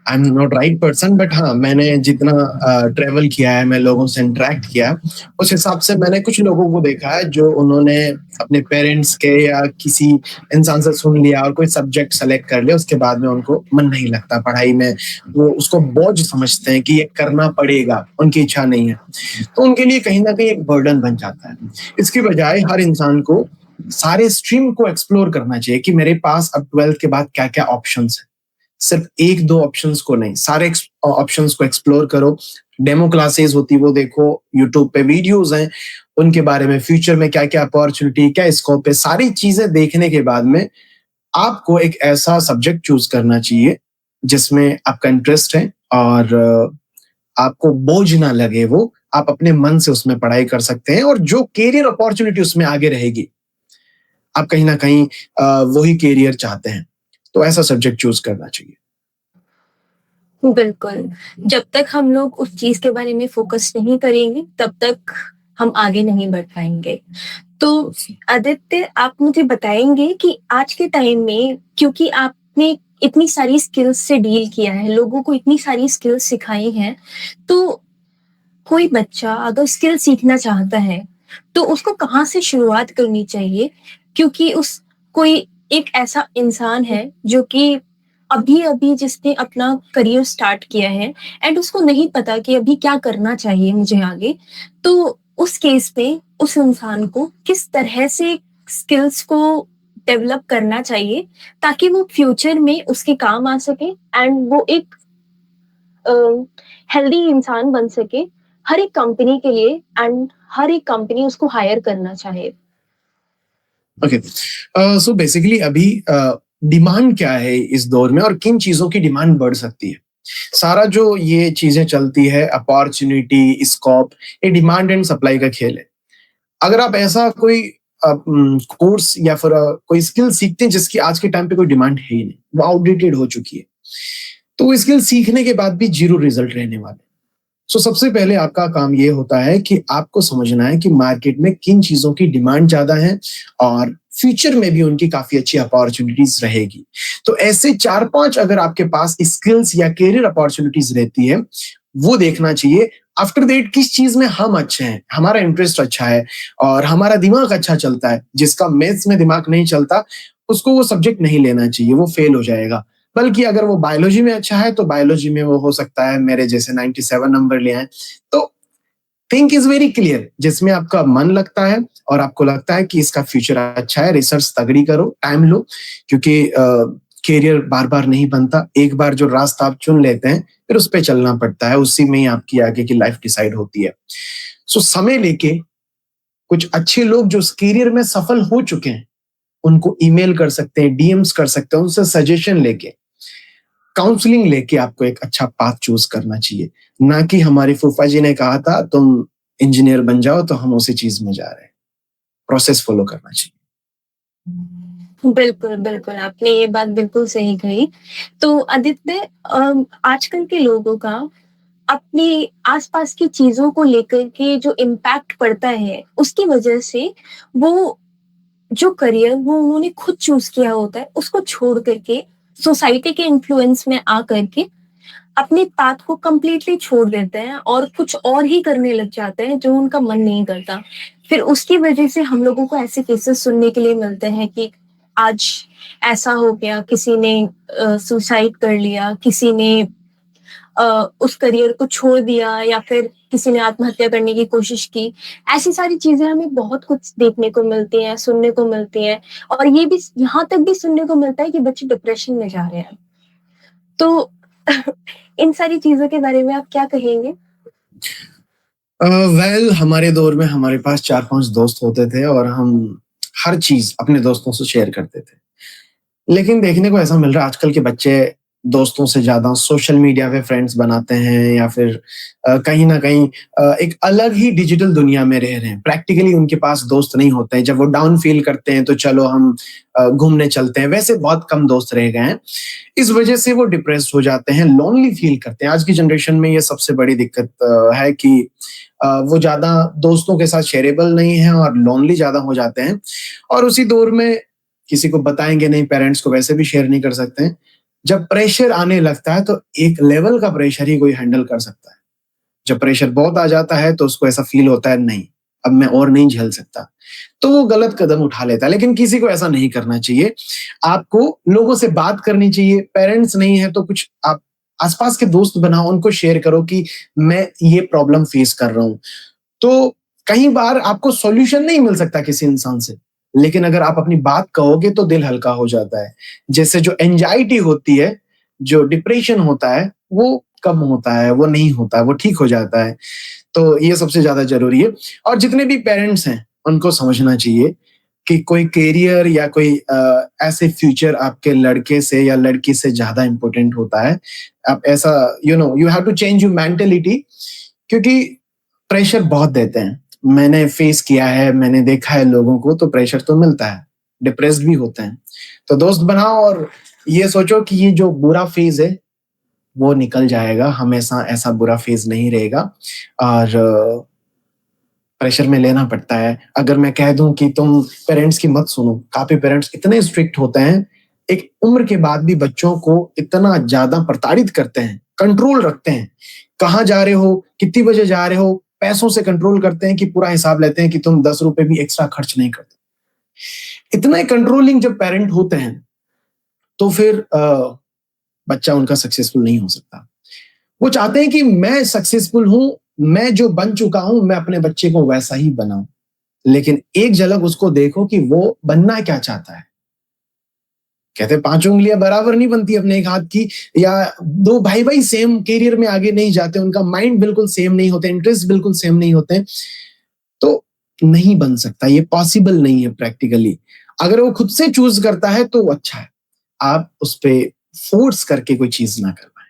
I am not right person, but हाँ, मैंने जितना ट्रैवल किया है, मैं लोगों से इंटरेक्ट किया है, उस हिसाब से मैंने कुछ लोगों को देखा है जो उन्होंने अपने पेरेंट्स के या किसी इंसान से सुन लिया और कोई सब्जेक्ट सेलेक्ट कर लिया, उसके बाद में उनको मन नहीं लगता पढ़ाई में, वो उसको बोझ समझते हैं कि ये करना पड़ेगा, उनकी इच्छा नहीं है। तो उनके लिए कहीं न कहीं एक बर्डन बन जाता है। इसकी बजाय हर इंसान को सारे स्ट्रीम को एक्सप्लोर करना चाहिए कि मेरे पास अब 12th के बाद क्या-क्या ऑप्शंस हैं। सिर्फ 1-2 ऑप्शंस को नहीं, सारे ऑप्शंस को एक्सप्लोर करो। डेमो क्लासेस होती है वो देखो, यूट्यूब पे वीडियोज़ हैं, उनके बारे में फ्यूचर में क्या-क्या अपॉर्च्युनिटी, क्या स्कोप है, सारी चीज़ें देखने के बाद में आपको एक ऐसा सब्जेक्ट चूज़ करना चाहिए, जिसमें आपका इंटरेस्ट है और आपको बोझ ना लगे वो, आप अपने मन से उसमें पढ़ाई कर सकते हैं और जो करियर अपॉर्च्युनिटी उसमें आगे रहेगी, आप कहीं न कहीं वही करियर चाहते हैं। तो ऐसा सब्जेक्ट चूज़ करना चाहिए। बिल्कुल, जब तक हम लोग उस चीज़ के बारे में फ़ोकस नहीं करेंगे, तब तक हम आगे नहीं बढ़ पाएँगे। तो आदित्य, आप मुझे बताएँगे कि आज के टाइम में क्योंकि आपने इतनी सारी स्किल्स से डील किया है, लोगों को इतनी सारी स्किल्स सिखाई हैं, तो कोई बच्चा अगर स्किल सीखना चाहता है, तो उसको कहाँ से शुरुआत करनी चाहिए? क्योंकि उस कोई एक ऐसा इंसान है जो कि अभी-अभी जिसने अपना करियर स्टार्ट किया है एंड उसको नहीं पता कि अभी क्या करना चाहिए मुझे आगे। तो उस केस में उस इंसान को किस तरह से स्किल्स को डेवलप करना चाहिए ताकि वो फ्यूचर में उसके काम आ सके एंड वो एक अ, हेल्दी इंसान बन सके हर एक कंपनी के लिए एंड हर एक कंपनी उसको हायर करना चाहे। ओके, सो बेसिकली अभी डिमांड क्या है इस दौर में और किन चीज़ों की डिमांड बढ़ सकती है? सारा जो ये चीज़ें चलती है अपॉर्च्युनिटी, स्कोप, ये डिमांड एंड सप्लाई का खेल है। अगर आप ऐसा कोई कोर्स या फिर कोई स्किल सीखते हैं जिसकी आज के टाइम पे कोई डिमांड है ही नहीं, वो आउटडेटेड हो चुकी है, तो वो स्किल सीखने के बाद भी ज़ीरो रिज़ल्ट रहने वाले हैं। सो सबसे पहले आपका काम ये होता है कि आपको समझना है कि मार्केट में किन चीज़ों की डिमांड ज़्यादा है और फ्यूचर में भी उनकी काफ़ी अच्छी अपॉर्च्युनिटीज़ रहेगी। तो ऐसे 4-5 अगर आपके पास स्किल्स या करियर अपॉर्च्युनिटीज़ रहती है, वो देखना चाहिए। आफ्टर दैट किस चीज़ में हम अच्छे हैं, हमारा इंटरेस्ट अच्छा है और हमारा दिमाग अच्छा चलता है। जिसका मैथ्स में दिमाग नहीं चलता, उसको वो सब्जेक्ट नहीं लेना चाहिए, वो फेल हो जाएगा। बल्कि अगर वो बायोलॉजी में अच्छा है, तो बायोलॉजी में वो हो सकता है मेरे जैसे 97 नंबर ले आए। तो थिंक इज़ वेरी क्लियर, जिसमें आपका मन लगता है और आपको लगता है कि इसका फ्यूचर अच्छा है, रिसर्च तगड़ी करो, टाइम लो, क्योंकि करियर बार-बार नहीं बनता। एक बार जो रास्ता आप चुन लेते हैं, फिर उस पे चलना पड़ता है, उसी में ही आपकी आगे की लाइफ डिसाइड होती है। सो समय लेके कुछ अच्छे लोग जो इस करियर में सफल हो चुके हैं, उनको ईमेल कर सकते हैं, डीएम्स कर सकते हैं, उनसे सजेशन लेके काउंसलिंग लेके आपको एक अच्छा पाथ चूज़ करना चाहिए। ना कि हमारे फूफा जी ने कहा था तुम इंजीनियर बन जाओ तो हम उसी चीज़ में जा रहे हैं। प्रोसेस फ़ॉलो करना चाहिए। बिल्कुल, बिल्कुल, आपने ये बात बिल्कुल सही कही। तो आदित्य, आजकल के लोगों का अपने आस-पास की चीज़ों को लेकर के जो इम्पैक्ट पड़ता है, उसकी वजह से वो जो करियर वो उन्होंने खुद चूज़ किया होता है, उसको छोड़ कर के सोसाइटी के इन्फ्लुएंस में आ कर के अपने पाथ को कंप्लीटली छोड़ देते हैं और कुछ और ही करने लग जाते हैं जो उनका मन नहीं करता। फिर उसकी वजह से हम लोगों को ऐसे केसेस सुनने के लिए मिलते हैं कि आज ऐसा हो गया, किसी ने सुसाइड कर लिया, किसी ने उस करियर को छोड़ दिया या फिर किसी ने आत्महत्या करने की कोशिश की। ऐसी सारी चीज़ें हमें बहुत कुछ देखने को मिलती हैं, सुनने को मिलती हैं और ये भी यहाँ तक भी सुनने को मिलता है कि बच्चे डिप्रेशन में जा रहे हैं। तो इन सारी चीज़ों के बारे में आप क्या कहेंगे? वेल हमारे दौर में हमारे पास 4-5 दोस्त होते थे और हम हर चीज़ अपने दोस्तों से शेयर करते थे। लेकिन देखने को ऐसा मिल रहा है आजकल के बच्चे दोस्तों से ज़्यादा सोशल मीडिया पे फ्रेंड्स बनाते हैं या फिर कहीं न कहीं एक अलग ही डिजिटल दुनिया में रह रहे हैं। प्रैक्टिकली उनके पास दोस्त नहीं होते हैं। जब वो डाउन फ़ील करते हैं तो चलो हम घूमने चलते हैं, वैसे बहुत कम दोस्त रह गए हैं। इस वजह से वो डिप्रेस्ड हो जाते हैं, लोनली फ़ील करते हैं। आज की जनरेशन में ये सबसे बड़ी दिक्कत है कि वो ज़्यादा दोस्तों के साथ शेयरेबल नहीं है और लोनली ज़्यादा हो जाते हैं और उसी दौर में किसी को बताएँगे नहीं, पेरेंट्स को वैसे भी शेयर नहीं कर सकते हैं। जब प्रेशर आने लगता है तो एक लेवल का प्रेशर ही कोई हैंडल कर सकता है। जब प्रेशर बहुत आ जाता है तो उसको ऐसा फील होता है, नहीं अब मैं और नहीं झेल सकता, तो वो गलत कदम उठा लेता है। लेकिन किसी को ऐसा नहीं करना चाहिए। आपको लोगों से बात करनी चाहिए। पेरेंट्स नहीं है तो कुछ आप आसपास के दोस्त बनाओ, उनको शेयर करो कि मैं ये प्रॉब्लम फेस कर रहा हूँ। तो कई बार आपको सॉल्यूशन नहीं मिल सकता किसी इंसान से, लेकिन अगर आप अपनी बात कहोगे तो दिल हल्का हो जाता है। जैसे जो एंजाइटी होती है, जो डिप्रेशन होता है, वो कम होता है, वो नहीं होता है, वो ठीक हो जाता है। तो ये सबसे ज्यादा जरूरी है। और जितने भी पेरेंट्स हैं उनको समझना चाहिए कि कोई करियर या कोई ऐसे फ्यूचर आपके लड़के से या लड़की से ज्यादा इंपॉर्टेंट होता है। आप ऐसा you have to change your mentality, क्योंकि प्रेशर बहुत देते हैं। मैंने फेस किया है, मैंने देखा है लोगों को, तो प्रेशर तो मिलता है, डिप्रेस्ड भी होते हैं। तो दोस्त बनाओ और ये सोचो कि ये जो बुरा फेज है वो निकल जाएगा, हमेशा ऐसा बुरा फेज नहीं रहेगा। और प्रेशर में लेना पड़ता है। अगर मैं कह दूं कि तुम पेरेंट्स की मत सुनो, काफी पेरेंट्स इतने स्ट्रिक्ट होते हैं, एक उम्र के बाद भी बच्चों को इतना ज्यादा प्रताड़ित करते हैं, कंट्रोल रखते हैं। कहाँ जा रहे हो, कितनी बजे जा रहे हो, पैसों से कंट्रोल करते हैं कि पूरा हिसाब लेते हैं कि तुम 10 रुपए भी एक्स्ट्रा खर्च नहीं करते। इतने कंट्रोलिंग जब पेरेंट होते हैं तो फिर बच्चा उनका सक्सेसफुल नहीं हो सकता। वो चाहते हैं कि मैं सक्सेसफुल हूं, मैं जो बन चुका हूं मैं अपने बच्चे को वैसा ही बनाऊं। लेकिन एक झलक उसको देखो कि वो बनना क्या चाहता है। कहते हैं 5 उंगलियां बराबर नहीं बनती अपने एक हाथ की, या दो भाई भाई सेम करियर में आगे नहीं जाते, उनका माइंड बिल्कुल सेम नहीं होते, इंटरेस्ट बिल्कुल सेम नहीं होते, तो नहीं बन सकता। ये पॉसिबल नहीं है प्रैक्टिकली। अगर वो खुद से चूज करता है तो अच्छा है, आप उस पर फोर्स करके कोई चीज ना कर पाए।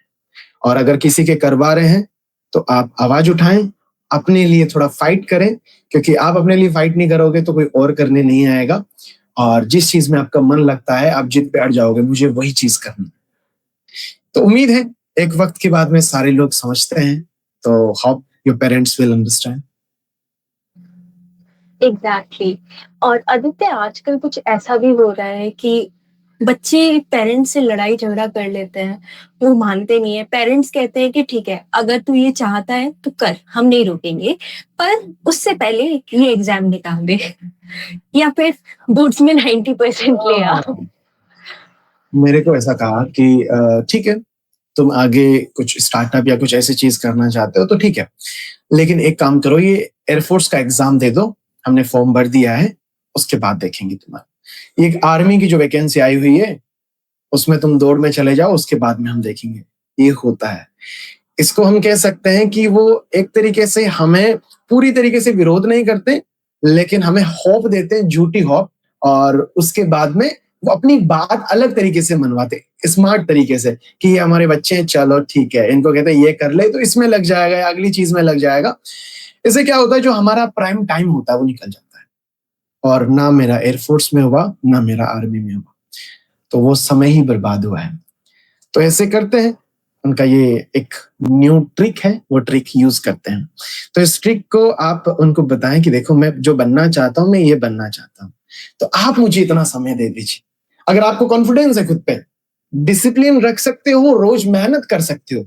और अगर किसी के करवा रहे हैं तो आप आवाज उठाएं, अपने लिए थोड़ा फाइट करें, क्योंकि आप अपने लिए फाइट नहीं करोगे तो कोई और करने नहीं आएगा। और जिस चीज में आपका मन लगता है आप जिद पे अड़ जाओगे, मुझे वही चीज करनी। तो उम्मीद है एक वक्त के बाद में सारे लोग समझते हैं। तो hope your parents will understand. Exactly. और आदित्य, आजकल कुछ ऐसा भी हो रहा है कि बच्चे पेरेंट्स से लड़ाई झगड़ा कर लेते हैं, वो मानते नहीं है। पेरेंट्स कहते हैं कि ठीक है, अगर तू ये चाहता है तो कर, हम नहीं रोकेंगे, पर उससे पहले ये एग्जाम निकाल दे या फिर बोर्ड्स में 90% ले आ। मेरे को ऐसा कहा कि ठीक है, तुम आगे कुछ स्टार्टअप या कुछ ऐसी चीज करना चाहते हो तो ठीक है, लेकिन एक काम करो, ये एयरफोर्स का एग्जाम दे दो, हमने फॉर्म भर दिया है, उसके बाद देखेंगे तुम्हारा। ये एक आर्मी की जो वैकेंसी आई हुई है उसमें तुम दौड़ में चले जाओ, उसके बाद में हम देखेंगे। ये होता है। इसको हम कह सकते हैं कि वो एक तरीके से हमें पूरी तरीके से विरोध नहीं करते, लेकिन हमें होप देते हैं, झूठी होप। और उसके बाद में वो अपनी बात अलग तरीके से मनवाते, स्मार्ट तरीके से, कि ये हमारे बच्चे हैं, चलो ठीक है, इनको कहते हैं ये कर ले तो इसमें लग जाएगा या अगली चीज में लग जाएगा। इससे क्या होता है, जो हमारा प्राइम टाइम होता है वो निकल जाता है। और ना मेरा एयरफोर्स में हुआ, ना मेरा आर्मी में हुआ, तो वो समय ही बर्बाद हुआ है। तो ऐसे करते हैं, उनका ये एक न्यू ट्रिक है, वो ट्रिक यूज करते हैं। तो इस ट्रिक को आप उनको बताएं कि देखो मैं जो बनना चाहता हूं मैं ये बनना चाहता हूं, तो आप मुझे इतना समय दे दीजिए। अगर आपको कॉन्फिडेंस है खुद पे, डिसिप्लिन रख सकते हो, रोज मेहनत कर सकते हो।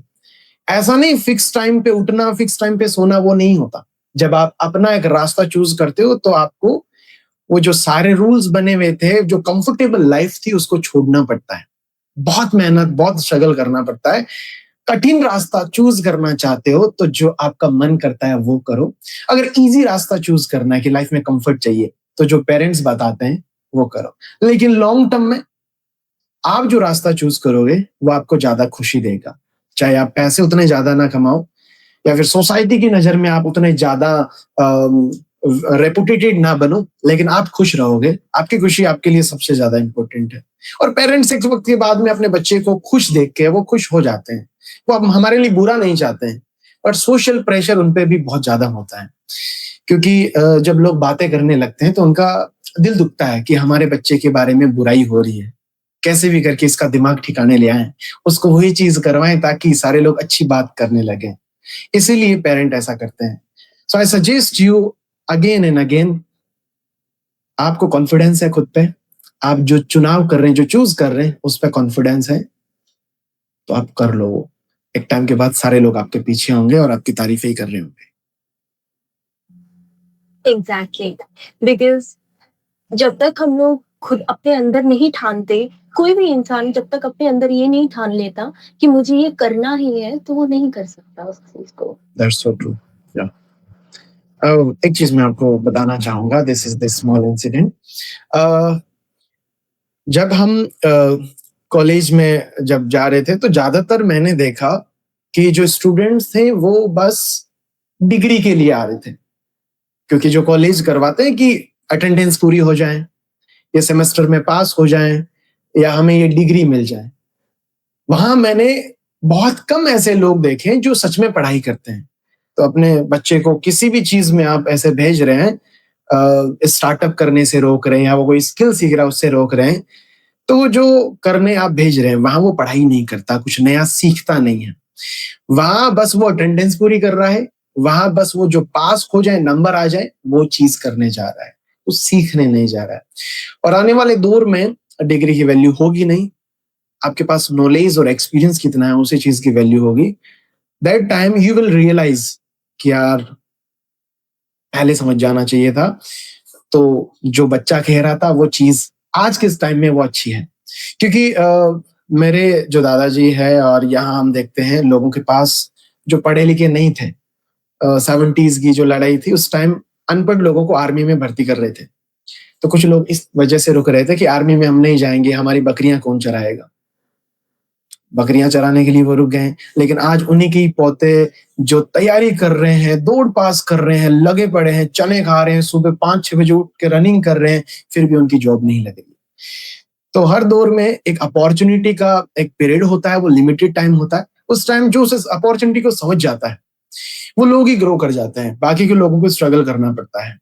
ऐसा नहीं फिक्स टाइम पे उठना, फिक्स टाइम पे सोना, वो नहीं होता। जब आप अपना एक रास्ता चूज करते हो तो आपको वो जो सारे रूल्स बने हुए थे, जो कंफर्टेबल लाइफ थी, उसको छोड़ना पड़ता है। बहुत मेहनत, बहुत स्ट्रगल करना पड़ता है। कठिन रास्ता चूज करना चाहते हो तो जो आपका मन करता है वो करो। अगर इजी रास्ता चूज करना है कि लाइफ में कंफर्ट चाहिए, तो जो पेरेंट्स बताते हैं वो करो। लेकिन लॉन्ग टर्म में आप जो रास्ता चूज करोगे वो आपको ज्यादा खुशी देगा। चाहे आप पैसे उतने ज्यादा ना कमाओ, या फिर सोसाइटी की नजर में आप उतने ज्यादा रेपुटेटेड ना बनो, लेकिन आप खुश रहोगे। आपकी खुशी आपके लिए सबसे ज्यादा इंपॉर्टेंट है। और पेरेंट्स एक वक्त के बाद में अपने बच्चे को खुश देख के वो खुश हो जाते हैं। वो अब हमारे लिए बुरा नहीं चाहते हैं, पर सोशल प्रेशर उनपे भी बहुत ज्यादा होता है। क्योंकि जब लोग बातें करने लगते हैं तो उनका दिल दुखता है कि हमारे बच्चे के बारे में बुराई हो रही है, कैसे भी करके इसका दिमाग ठिकाने ले आए, उसको वही चीज करवाएं ताकि सारे लोग अच्छी बात करने लगे। इसीलिए पेरेंट ऐसा करते हैं। So I suggest you again and again, आपको कॉन्फिडेंस है खुद पे, आप जो चुनाव कर रहे हैं, जो चूज कर रहे हैं, उस पर कॉन्फिडेंस है, तो आप कर लो वो। एक टाइम के बाद सारे लोग आपके पीछे होंगे और आपकी तारीफ़ें ही कर रहे होंगे। एग्ज़ैक्टली, बिकॉज़ जब तक हम लोग खुद अपने अंदर नहीं ठानते, कोई भी इंसान जब तक अपने अंदर ये नहीं ठान लेता कि मुझे ये करना ही है, तो वो नहीं कर सकता उस चीज़ को। That's so true. या एक चीज़ मैं आपको बताना चाहूँगा, this is the small incident. Uh, जब हम कॉलेज में जब जा रहे थे, तो ज़्यादातर मैंने देखा कि जो स्टूडेंट्स थे, वो बस डिग्री के लिए आ रहे थे। क्योंकि जो कॉलेज करवाते हैं कि अटेंडेंस पूरी हो जाए, ये सेमेस्टर में पास हो जाएँ या हमें ये डिग्री मिल जाए। वहाँ मैंने बहुत कम ऐसे लोग देखे जो सच में पढ़ाई करते हैं। तो अपने बच्चे को किसी भी चीज़ में आप ऐसे भेज रहे हैं, स्टार्टअप करने से रोक रहे हैं या वो कोई स्किल सीख रहा है उससे रोक रहे हैं, तो जो करने आप भेज रहे हैं, वहाँ वो पढ़ाई नहीं करता, कुछ नया सीखता नहीं है। वहाँ बस वो अटेंडेंस पूरी कर रहा है, वहाँ बस वो जो पास हो जाए, नंबर आ जाए, वो चीज़ करने जा रहा है, वो सीखने नहीं जा रहा है। और आने वाले दौर में डिग्री की वैल्यू होगी नहीं, आपके पास नॉलेज और एक्सपीरियंस कितना है, उसी चीज़ की वैल्यू होगी। That time you will realise कि यार पहले समझ जाना चाहिए था। तो जो बच्चा कह रहा था वो चीज़ आज के इस टाइम में वो अच्छी है। क्योंकि मेरे जो दादाजी हैं और यहाँ हम देखते हैं लोगों के पास जो पढ़े-लिखे नहीं थे, 70s की जो लड़ाई थी उस टाइम अनपढ़ लोगों को आर्मी में भर्ती कर रहे थे। तो कुछ लोग इस वजह से रुक रहे थे कि आर्मी में हम नहीं जाएँगे, हमारी बकरियाँ कौन चराएगा? बकरियां चराने के लिए वो रुक गए हैं। लेकिन आज उन्हीं की पोते जो तैयारी कर रहे हैं, दौड़ पास कर रहे हैं, लगे पड़े हैं, चने खा रहे हैं, सुबह 5-6 बजे उठ के रनिंग कर रहे हैं, फिर भी उनकी जॉब नहीं लगेगी। तो हर दौर में एक अपॉर्चुनिटी का एक पीरियड होता है, वो लिमिटेड टाइम होता है। उस टाइम जो उस अपॉर्चुनिटी को समझ जाता है, वो लोग ही ग्रो कर जाते हैं, बाकी के लोगों को स्ट्रगल करना पड़ता है।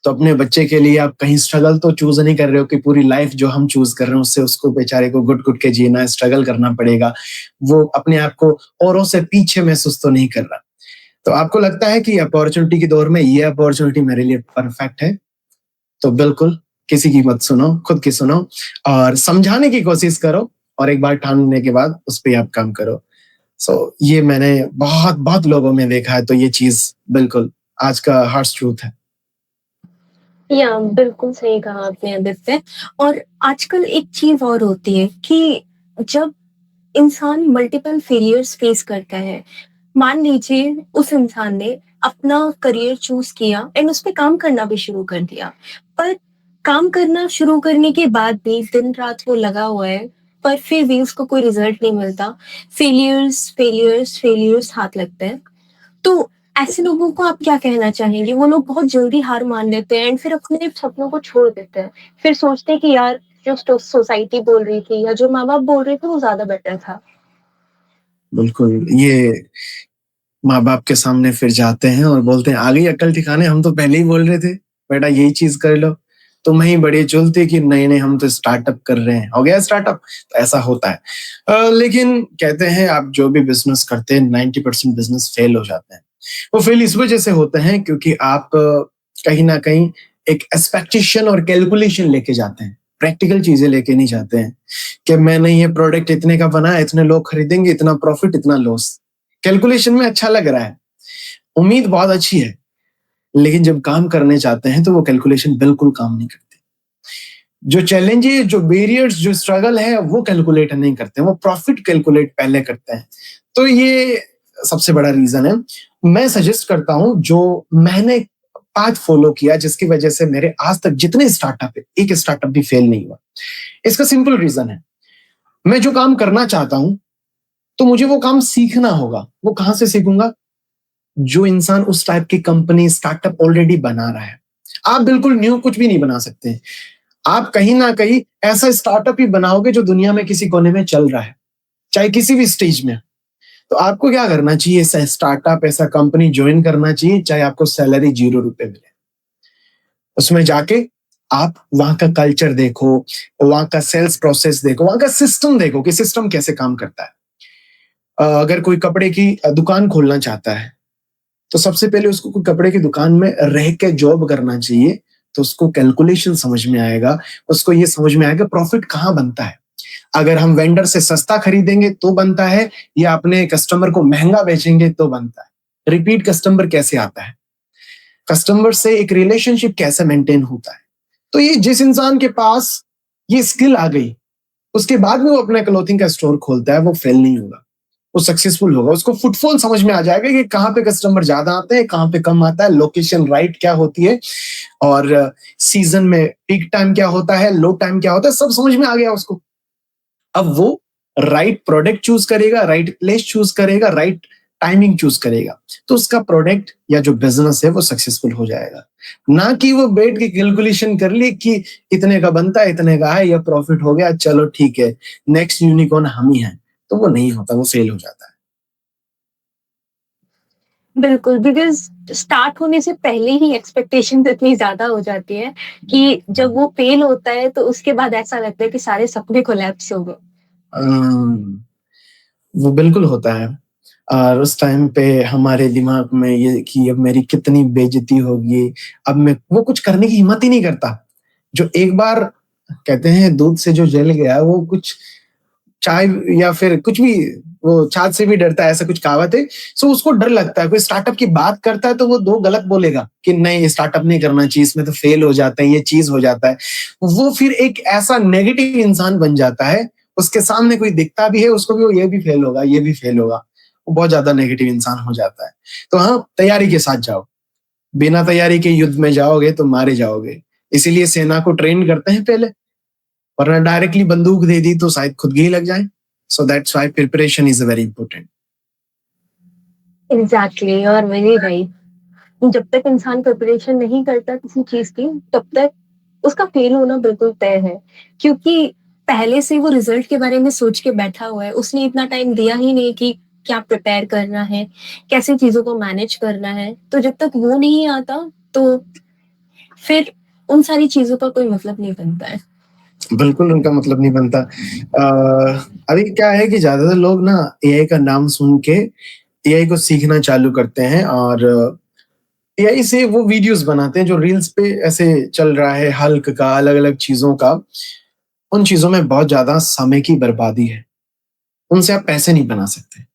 तो अपने बच्चे के लिए आप कहीं स्ट्रगल तो चूज़ नहीं कर रहे हो कि पूरी लाइफ जो हम चूज़ कर रहे हैं उससे उसको बेचारे को घुट-घुट के जीना है, स्ट्रगल करना पड़ेगा। वो अपने आप को औरों से पीछे महसूस तो नहीं कर रहा। तो आपको लगता है कि अपॉर्च्युनिटी के दौर में ये अपॉर्च्युनिटी मेरे लिए परफेक्ट है, तो बिल्कुल किसी की मत सुनो, खुद की सुनो और समझाने की कोशिश करो और एक बार ठानने के बाद उस पे आप काम करो। ये मैंने बहुत-बहुत लोगों में देखा है, तो ये चीज़ बिल्कुल आज का हार्श ट्रूथ है। या बिल्कुल सही कहा आपने आदित्य। और आजकल एक चीज़ और होती है कि जब इंसान मल्टीपल फेलियर्स फेस करता है, मान लीजिए उस इंसान ने अपना करियर चूज़ किया एंड उस पे काम करना भी शुरू कर दिया। पर काम करना शुरू करने के बाद भी दिन-रात वो लगा हुआ है, पर फिर भी उसको कोई रिज़ल्ट नहीं मिलता। फेलियर्स, फेलियर्स, फेलियर्स हाथ लगते हैं। तो ऐसे लोगों को आप क्या कहना चाहेंगे? वो लोग बहुत जल्दी हार मान लेते हैं एंड फिर अपने सपनों को छोड़ देते हैं। फिर सोचते हैं कि यार जो सोसाइटी बोल रही थी या जो माँ-बाप बोल रहे थे वो ज़्यादा बेटर था। बिल्कुल, ये माँ-बाप के सामने फिर जाते हैं और बोलते हैं, "आ गई अक्ल ठिकाने, हम तो पहले ही बोल रहे थे, बेटा यही चीज़ कर लो। तुम ही बड़ी चुल थी कि नहीं-नहीं हम तो स्टार्टअप कर रहे हैं। हो गया स्टार्टअप?" तो ऐसा होता है। लेकिन कहते हैं आप जो भी बिज़नेस करते हैं 90% बिज़नेस फेल हो जाते हैं। वो फेल इस वजह से होते हैं क्योंकि आप कहीं न कहीं एक एक्सपेक्टेशन और कैलकुलेशन लेके जाते हैं। प्रैक्टिकल चीज़ें लेके नहीं जाते हैं कि मैंने ये प्रोडक्ट इतने का बनाया, इतने लोग खरीदेंगे, इतना प्रॉफिट, इतना लॉस। कैलकुलेशन में अच्छा लग रहा है, उम्मीद बहुत अच्छी है, लेकिन जब काम करने जाते हैं तो वो कैलकुलेशन बिल्कुल काम नहीं करती। जो चैलेंजेस, जो बैरियर्स, जो स्ट्रगल है वो कैलकुलेट नहीं करते, वो प्रॉफिट कैलकुलेट पहले करते हैं। तो ये सबसे बड़ा रीज़न है। मैं सजेस्ट करता हूँ जो मैंने पाथ फॉलो किया जिसकी वजह से मेरे आज तक जितने स्टार्टअप है, एक स्टार्टअप भी फेल नहीं हुआ। इसका सिंपल रीज़न है, मैं जो काम करना चाहता हूँ, तो मुझे वो काम सीखना होगा। वो कहाँ से सीखूँगा? जो इंसान उस टाइप की कंपनी स्टार्टअप ऑलरेडी बना रहा है। आप बिल्कुल न्यू कुछ भी नहीं बना सकते। आप कहीं न कहीं ऐसा स्टार्टअप ही बनाओगे जो दुनिया में किसी कोने में चल रहा है, चाहे किसी भी स्टेज में। तो आपको क्या करना चाहिए? ऐसा स्टार्टअप, ऐसा कंपनी जॉइन करना चाहिए, चाहे आपको सैलरी ₹0 मिले। उसमें जाके आप वहाँ का कल्चर देखो, वहाँ का सेल्स प्रोसेस देखो, वहाँ का सिस्टम देखो कि सिस्टम कैसे काम करता है। अगर कोई कपड़े की दुकान खोलना चाहता है, तो सबसे पहले उसको कोई कपड़े की दुकान में रह के जॉब करना चाहिए, तो उसको कैलकुलेशन समझ में आएगा, उसको ये समझ में आएगा प्रॉफिट कहाँ बनता है। अगर हम वेंडर से सस्ता खरीदेंगे तो बनता है, या अपने कस्टमर को महंगा बेचेंगे तो बनता है। रिपीट कस्टमर कैसे आता है, कस्टमर से एक रिलेशनशिप कैसे मेंटेन होता है। तो ये जिस इंसान के पास ये स्किल आ गई, उसके बाद में वो अपना क्लोथिंग का स्टोर खोलता है, वो फेल नहीं होगा, वो सक्सेसफुल होगा। उसको फुटफॉल समझ में आ जाएगा कि कहाँ पे कस्टमर ज्यादा आते हैं, कहाँ पे कम आता है, लोकेशन राइट क्या होती है, और सीजन में पीक टाइम क्या होता है, लो टाइम क्या होता है, सब समझ में आ गया उसको। अब वो राइट प्रोडक्ट चूज करेगा, राइट प्लेस चूज करेगा, राइट टाइमिंग चूज करेगा, तो उसका प्रोडक्ट या जो बिजनेस है वो सक्सेसफुल हो जाएगा। ना कि वो बैठ के कैलकुलेशन कर ली कि इतने का बनता है, इतने का है, या प्रॉफिट हो गया, चलो ठीक है, नेक्स्ट यूनिकॉर्न हम ही हैं। तो वो नहीं होता, वो फेल हो जाता है। बिल्कुल, बिकॉज़ स्टार्ट होने से पहले ही एक्सपेक्टेशंस इतनी ज़्यादा हो जाती है कि जब वो फेल होता है तो उसके बाद ऐसा लगता है कि सारे सपने कोलैप्स हो गए। अम, वो बिल्कुल होता है। और उस टाइम पे हमारे दिमाग में ये कि अब मेरी कितनी बेइज्जती होगी, अब मैं वो कुछ करने की हिम्मत ही नहीं करता। जो एक बार कहते हैं दूध से जो जल गया, वो कुछ चाय या फिर कुछ भी, वो छाछ से भी डरता है, ऐसा कुछ कहावत है। सो उसको डर लगता है, कोई स्टार्टअप की बात करता है तो वो 2 गलत बोलेगा कि नहीं, ये स्टार्टअप नहीं करना चाहिए, इसमें तो फेल हो जाता है, ये चीज़ हो जाता है। वो फिर एक ऐसा नेगेटिव इंसान बन जाता है, उसके सामने कोई दिखता भी है, उसको भी वो ये भी फेल होगा, ये भी फेल होगा। वो बहुत ज़्यादा नेगेटिव इंसान हो जाता है। तो हाँ, तैयारी के साथ जाओ। बिना तैयारी के युद्ध में जाओगे तो मारे जाओगे। इसीलिए सेना को ट्रेन करते हैं पहले, वरना डायरेक्टली बंदूक दे दी तो शायद खुद ही लग जाए। So that's why preparation is very important. Exactly, और वेरी राइट। जब तक इंसान प्रिपरेशन नहीं करता किसी चीज़ की, तब तक उसका फेल होना बिल्कुल तय है। क्योंकि पहले से वो रिज़ल्ट के बारे में सोच के बैठा हुआ है, उसने इतना टाइम दिया ही नहीं कि क्या प्रिपेयर करना है, कैसे चीज़ों को मैनेज करना है। तो जब तक वो नहीं आता, तो फिर उन सारी चीज़ों का कोई मतलब नहीं बनता है। बिल्कुल उनका मतलब नहीं बनता। अभी क्या है कि ज़्यादातर लोग ना एआई का नाम सुन के एआई को सीखना चालू करते हैं, और एआई से वो वीडियोज़ बनाते हैं जो रील्स पे ऐसे चल रहा है, हल्क का, अलग-अलग चीज़ों का। उन चीज़ों में बहुत ज़्यादा समय की बर्बादी है। उनसे आप पैसे नहीं बना सकते।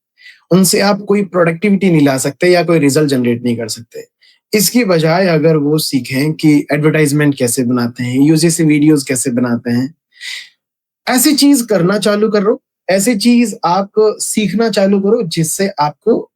उनसे आप कोई प्रोडक्टिविटी नहीं ला सकते या कोई रिजल्ट जनरेट नहीं कर सकते। इसकी बजाय अगर वो सीखें कि एडवर्टाइज़मेंट कैसे बनाते हैं, यूजीसी वीडियोज़ कैसे बनाते हैं, ऐसी चीज़ करना चालू करो, ऐसी चीज़ आप सीखना चालू करो जिससे आपको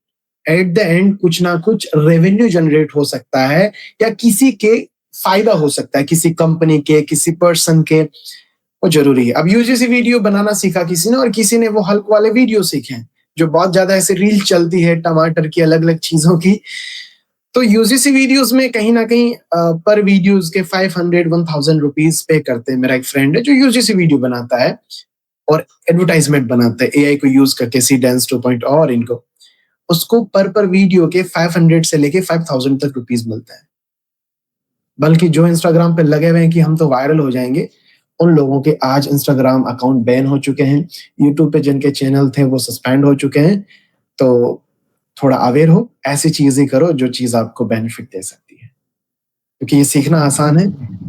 एट द एंड कुछ ना कुछ रेवेन्यू जनरेट हो सकता है, या किसी के फ़ायदा हो सकता है, किसी कंपनी के, किसी पर्सन के। वो ज़रूरी है। अब यूजीसी वीडियो बनाना सीखा किसी ने, और किसी ने वो हल्क वाले वीडियो सीखे हैं, जो बहुत ज़्यादा ऐसे रील चलती है टमाटर की, अलग-अलग चीज़ों की। तो यूजीसी वीडियोज़ में कहीं न कहीं पर वीडियोज़ के 500 1000 रुपीज़ पे करते हैं। मेरा एक फ्रेंड है जो यूजीसी वीडियो बनाता है और एडवर्टाइज़मेंट बनाता है एआई को यूज़ करके, सी डांस 2.0 और इनको। उसको पर वीडियो के 500 से लेके 5000 तक रुपीज़ मिलता है। बल्कि जो इंस्टाग्राम पे लगे हुए हैं कि हम तो वायरल हो जाएँगे, उन लोगों के आज इंस्टाग्राम अकाउंट बैन हो चुके हैं। यूट्यूब पे जिनके चैनल थे वो सस्पेंड हो चुके हैं। तो थोड़ा अवेयर हो, ऐसी चीज़ें करो जो चीज़ आपको बेनिफिट दे सकती है। क्योंकि ये सीखना आसान है,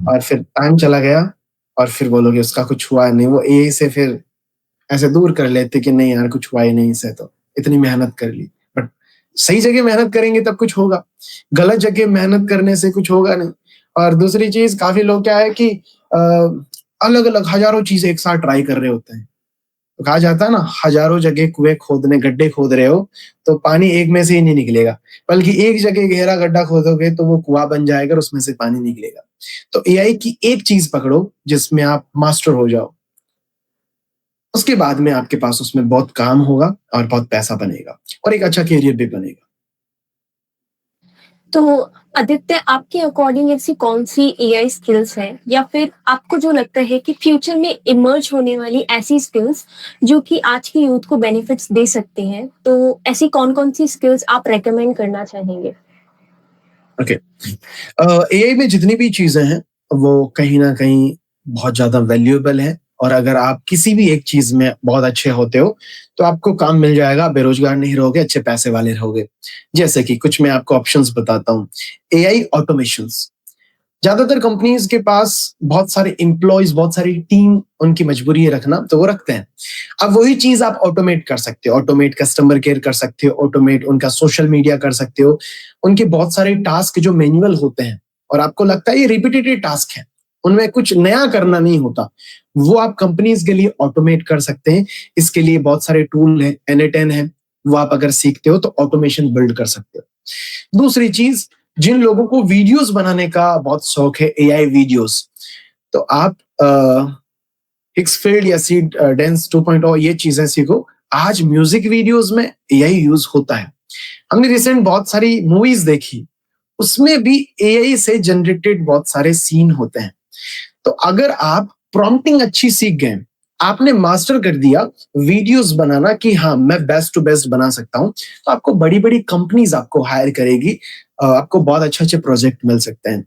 और फिर टाइम चला गया और फिर बोलोगे उसका कुछ हुआ नहीं। वो एआई से फिर ऐसे दूर कर लेते कि नहीं यार, कुछ हुआ ही नहीं इससे तो, इतनी मेहनत कर ली। बट सही जगह मेहनत करेंगे तब कुछ होगा, गलत जगह मेहनत करने से कुछ होगा नहीं। और दूसरी चीज़, काफ़ी लोग क्या है कि अलग-अलग हज़ारों चीज़ें एक साथ ट्राई कर रहे होते हैं। तो कहा जाता है ना, हज़ारों जगह कुएँ खोदने, गड्ढे खोद रहे हो, तो पानी एक में से ही नहीं निकलेगा, बल्कि एक जगह गहरा गड्ढा खोदोगे तो वो कुआँ बन जाएगा और उसमें से पानी निकलेगा। तो एआई की एक चीज़ पकड़ो जिसमें आप मास्टर हो जाओ। उसके बाद में आपके पास उसमें बहुत काम होगा और बहुत पैसा बनेगा, और एक अच्छा करियर भी बनेगा। तो आदित्य, आपके अकॉर्डिंग ऐसी कौन-सी एआई स्किल्स हैं या फिर आपको जो लगता है कि फ्यूचर में इमर्ज होने वाली ऐसी स्किल्स जो कि आज की यूथ को बेनिफिट्स दे सकती हैं, तो ऐसी कौन-कौन सी स्किल्स आप रिकमेंड करना चाहेंगे? ओके। एआई में जितनी भी चीज़ें हैं, वो कहीं न कहीं बहुत ज़्यादा वैल्यूएबल हैं, और अगर आप किसी भी एक चीज़ में बहुत अच्छे होते हो, तो आपको काम मिल जाएगा, आप बेरोज़गार नहीं रहोगे, अच्छे पैसे वाले रहोगे। जैसे कि कुछ मैं आपको ऑप्शंस बताता हूँ। एआई ऑटोमेशंस, ज्यादातर कंपनीज के पास बहुत सारे एम्प्लॉयज, बहुत सारी टीम, उनकी मजबूरी है रखना, तो वो रखते हैं। अब वही चीज आप ऑटोमेट कर सकते हो, ऑटोमेट कस्टमर केयर कर सकते हो, ऑटोमेट उनका सोशल मीडिया कर सकते हो। उनके बहुत सारे टास्क जो मैनुअल होते हैं और आपको लगता है ये रिपीटेटिव टास्क है, उनमें कुछ नया करना नहीं होता, वो आप कंपनीज के लिए ऑटोमेट कर सकते हैं। इसके लिए बहुत सारे टूल है, N8N है, वो आप अगर सीखते हो तो ऑटोमेशन बिल्ड कर सकते हो। दूसरी चीज, जिन लोगों को वीडियोस बनाने का बहुत शौक है, एआई वीडियोस, तो आप हिक्सफील्ड या सीड डेंस 2.0 ये चीजें सीखो। आज म्यूजिक वीडियोस में एआई यूज होता है। हमने रिसेंट बहुत सारी मूवीज देखी, उसमें भी एआई से जनरेटेड बहुत सारे सीन होते हैं। तो अगर आप प्रॉम्प्टिंग अच्छी सीख गए, आपने मास्टर कर दिया वीडियोस बनाना कि हाँ मैं बेस्ट टू बेस्ट बना सकता हूं, तो आपको बड़ी बड़ी कंपनीज आपको हायर करेगी, आपको बहुत अच्छे अच्छे प्रोजेक्ट मिल सकते हैं।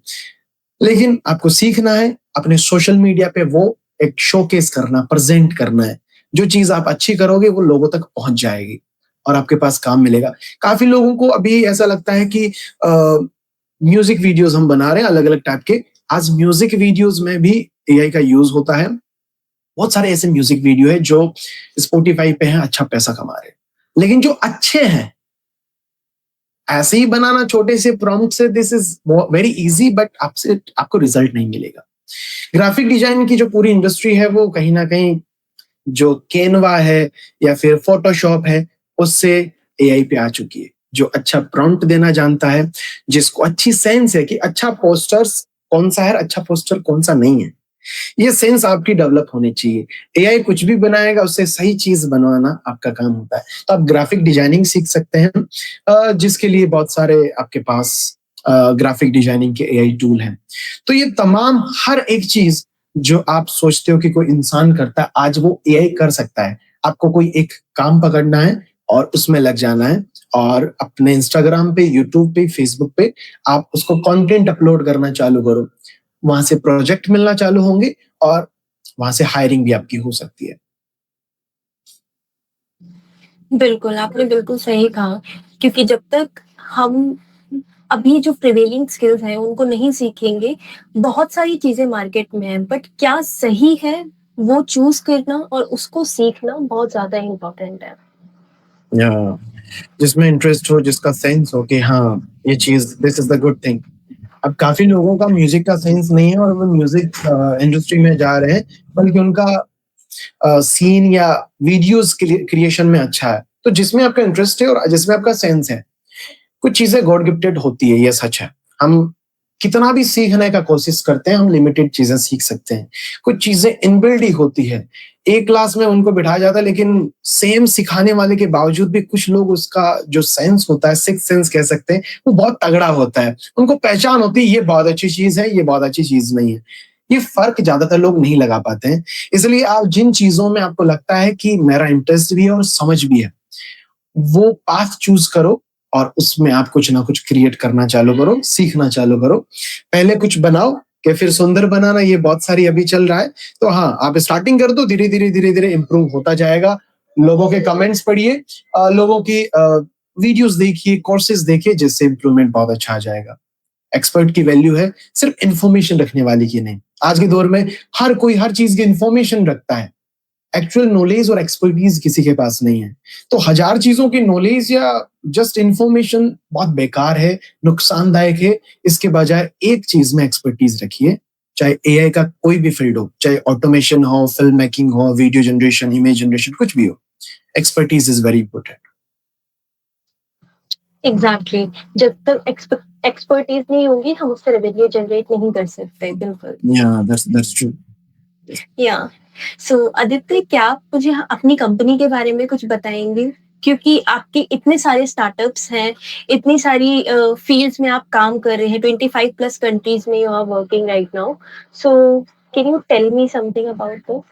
लेकिन आपको सीखना है, अपने सोशल मीडिया पे वो एक शोकेस करना, प्रेजेंट करना है। जो चीज आप अच्छी करोगे वो लोगों तक पहुंच जाएगी और आपके पास काम मिलेगा। काफी लोगों को अभी ऐसा लगता है कि म्यूजिक वीडियोस हम बना रहे हैं अलग अलग टाइप के। आज म्यूजिक वीडियोस में भी एआई का यूज होता है। बहुत सारे ऐसे म्यूजिक वीडियो है जो स्पॉटिफाई पे हैं, अच्छा पैसा कमा रहे हैं। लेकिन जो अच्छे हैं, ऐसे ही बनाना छोटे से प्रॉम्प्ट से, this is very easy, but आपसे आपको रिजल्ट नहीं मिलेगा। ग्राफिक डिजाइन की जो पूरी इंडस्ट्री है वो कहीं ना कहीं जो कैनवा है या फिर फोटोशॉप है उससे एआई पे आ चुकी है। जो अच्छा प्रॉम्प्ट देना जानता है, जिसको अच्छी सेंस है कि अच्छा पोस्टर्स कौन सा है, अच्छा पोस्टर कौन सा नहीं है, ये सेंस आपकी डेवलप होनी चाहिए। एआई कुछ भी बनाएगा, उससे सही चीज बनवाना आपका काम होता है। तो आप ग्राफिक डिजाइनिंग सीख सकते हैं, जिसके लिए बहुत सारे आपके पास ग्राफिक डिजाइनिंग के एआई टूल हैं। तो ये तमाम हर एक चीज जो आप सोचते हो कि कोई इंसान करता है, आज वो एआई कर सकता है। आपको कोई एक काम पकड़ना है और उसमें लग जाना है और अपने इंस्टाग्राम पे, यूट्यूब पे, फेसबुक पे आप उसको कंटेंट अपलोड करना चालू करो। वहां से प्रोजेक्ट मिलना चालू होंगे और वहां से हायरिंग भी आपकी हो सकती है। बिल्कुल, आपने बिल्कुल सही कहा, क्योंकि जब तक हम अभी जो प्रिवेलिंग स्किल्स हैं उनको नहीं सीखेंगे, बहुत सारी चीज़ें मार्केट में हैं, बट क्या सही है वो चूज़ करना और उसको सीखना बहुत ज़्यादा इम्पोर्टेंट है। या जिसमें इंटरेस्ट हो, जिसका सेंस हो कि हाँ ये चीज, this is the good thing. अब काफी लोगों का म्यूजिक का सेंस नहीं है और वो म्यूजिक इंडस्ट्री में जा रहे हैं, बल्कि उनका सीन या वीडियोस क्रिएशन में अच्छा है। तो जिसमें आपका इंटरेस्ट है और जिसमें आपका सेंस है, कुछ चीजें गॉड गिफ्टेड होती है, ये सच है। हम कितना भी सीखने का कोशिश करते हैं, हम लिमिटेड चीजें सीख सकते हैं। कुछ चीजें इनबिल्ड ही होती है। एक क्लास में उनको बिठाया जाता है, लेकिन सेम सिखाने वाले के बावजूद भी कुछ लोग उसका जो सेंस होता है, सिक्स सेंस कह सकते हैं, वो बहुत तगड़ा होता है। उनको पहचान होती है, ये बहुत अच्छी चीज है, ये बहुत अच्छी चीज नहीं है। ये फर्क ज्यादातर लोग नहीं लगा पाते हैं। इसलिए आप जिन चीजों में आपको लगता है कि मेरा इंटरेस्ट भी है और समझ भी है, वो पाथ चूज करो और उसमें आप कुछ ना कुछ क्रिएट करना चालू करो, सीखना चालू करो। पहले कुछ बनाओ कि फिर सुंदर बनाना, ये बहुत सारी अभी चल रहा है। तो हाँ, आप स्टार्टिंग कर दो, धीरे धीरे धीरे धीरे इंप्रूव होता जाएगा। लोगों के कमेंट्स पढ़िए, लोगों की वीडियोस देखिए, कोर्सेज देखिए, जिससे इंप्रूवमेंट बहुत अच्छा आ जाएगा। एक्सपर्ट की वैल्यू है सिर्फ इंफॉर्मेशन रखने वाले की नहीं। आज के दौर में हर कोई हर चीज की इंफॉर्मेशन रखता है, एक्चुअल नॉलेज और एक्सपर्टीज किसी के पास नहीं है। तो हजार चीजों की नॉलेज या जस्ट इंफॉर्मेशन बहुत बेकार है, नुकसानदायक है। इसके बजाय एक चीज में एक्सपर्टीज रखिए, चाहे एआई का कोई भी फील्ड हो, चाहे ऑटोमेशन हो, फिल्म मेकिंग हो, वीडियो जनरेशन, इमेज जनरेशन, कुछ भी हो। Expertise is very important. Exactly, जब तक एक्सपर्टीज नहीं होगी हम उससे रेवेन्यू जनरेट नहीं कर सकते। बिल्कुल। That's true. या सो आदित्य, क्या आप मुझे अपनी कंपनी के बारे में कुछ बताएंगे, क्योंकि आपके इतने सारे स्टार्टअप्स हैं, इतनी सारी फील्ड्स में आप काम कर रहे हैं, 25 प्लस कंट्रीज में you are working right now, so can you tell me something about this?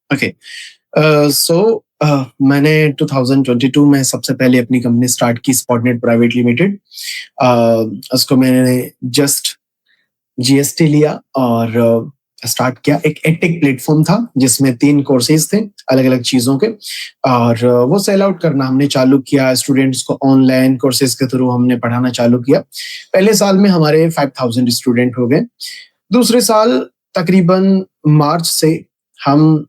Okay, so मैंने 2022 में सबसे पहले अपनी कंपनी स्टार्ट की, स्पॉटनेट प्राइवेट लिमिटेड। उसको मैंने जस्ट जीएसटी लिया और स्टार्ट किया। एक एडटेक प्लेटफॉर्म था जिसमें 3 कोर्सेज थे अलग-अलग चीज़ों के, और वो सेल आउट करना हमने चालू किया। स्टूडेंट्स को ऑनलाइन कोर्सेज के थ्रू हमने पढ़ाना चालू किया। पहले साल में हमारे 5000 स्टूडेंट हो गए। दूसरे साल तकरीबन मार्च से हम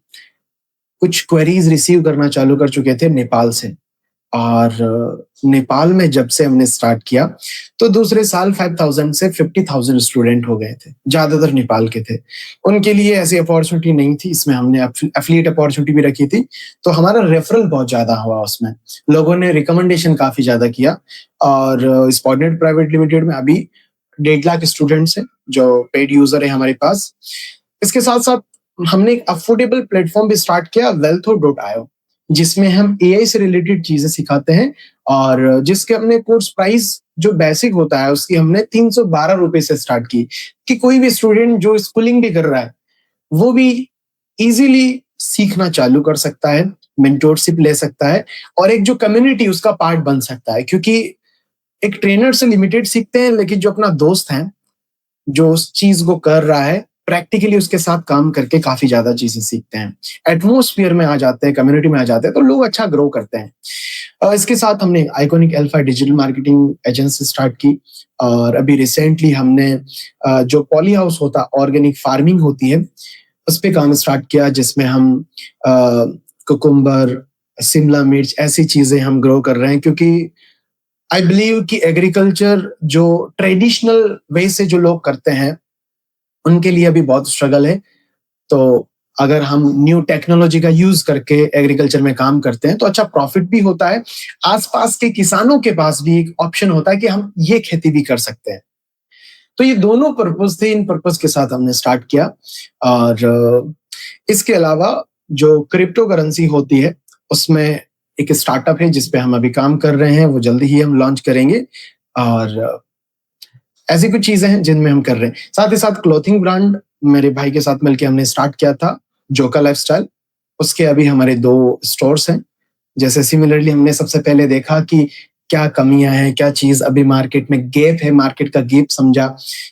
कुछ क्वेरीज रिसीव करना चालू कर चुके थे नेपाल से, और नेपाल में जब से हमने स्टार्ट किया तो दूसरे साल 5000 से 50000 स्टूडेंट हो गए थे, ज्यादातर नेपाल के थे। उनके लिए ऐसी अपॉर्चुनिटी नहीं थी, इसमें हमने एफिलिएट अपॉर्चुनिटी भी रखी थी, तो हमारा रेफरल बहुत ज्यादा हुआ उसमें, लोगों ने रिकमेंडेशन काफी ज्यादा किया। और स्पॉटनेट प्राइवेट लिमिटेड में अभी 1.5 लाख स्टूडेंट्स हैं जो पेड यूजर है हमारे पास। इसके साथ साथ हमने एक अफोर्डेबल प्लेटफॉर्म भी स्टार्ट किया, wealtho.io, जिसमें हम एआई से रिलेटेड चीजें सिखाते हैं, और जिसके हमने कोर्स प्राइस जो बेसिक होता है उसकी हमने 312 रुपए से स्टार्ट की, कि कोई भी स्टूडेंट जो स्कूलिंग भी कर रहा है वो भी इजीली सीखना चालू कर सकता है, मेंटोरशिप ले सकता है, और एक जो कम्युनिटी उसका पार्ट बन सकता है। क्योंकि एक ट्रेनर से लिमिटेड सीखते हैं, लेकिन जो अपना दोस्त है जो उस चीज को कर रहा है प्रैक्टिकली उसके साथ काम करके काफी ज्यादा चीजें सीखते हैं, एटमोस्फियर में आ जाते हैं, कम्युनिटी में आ जाते हैं, तो लोग अच्छा ग्रो करते हैं। इसके साथ हमने iconic alpha digital marketing agency start की, और अभी रिसेंटली हमने जो पॉली हाउस होता ऑर्गेनिक फार्मिंग होती है उस पे काम स्टार्ट किया, जिसमें हम कुकुम्बर, शिमला मिर्च ऐसी चीजें हम ग्रो कर रहे हैं। क्योंकि आई बिलीव कि एग्रीकल्चर जो ट्रेडिशनल वे से जो लोग करते हैं उनके लिए अभी बहुत स्ट्रगल है। तो अगर हम न्यू टेक्नोलॉजी का यूज करके एग्रीकल्चर में काम करते हैं तो अच्छा प्रॉफिट भी होता है। आसपास के किसानों के पास भी एक ऑप्शन होता है कि हम ये खेती भी कर सकते हैं। तो ये दोनों पर्पस थे, इन पर्पस के साथ हमने स्टार्ट किया। और इसके अलावा जो क्रिप्टो करेंसी होती है उसमें एक स्टार्टअप है जिस पे हम अभी काम कर रहे हैं, वो जल्दी ही हम लॉन्च करेंगे। और ऐसी कुछ चीजें हैं जिनमें हम कर रहे हैं। साथ ही साथ क्लोथिंग ब्रांड मेरे भाई के साथ मिलकर हमने स्टार्ट किया था, जोका लाइफस्टाइल। उसके अभी हमारे 2 स्टोर्स हैं। जैसे सिमिलरली हमने सबसे पहले देखा कि क्या कमियां हैं, क्या चीज अभी मार्केट में गैप है, मार्केट का गैप समझा,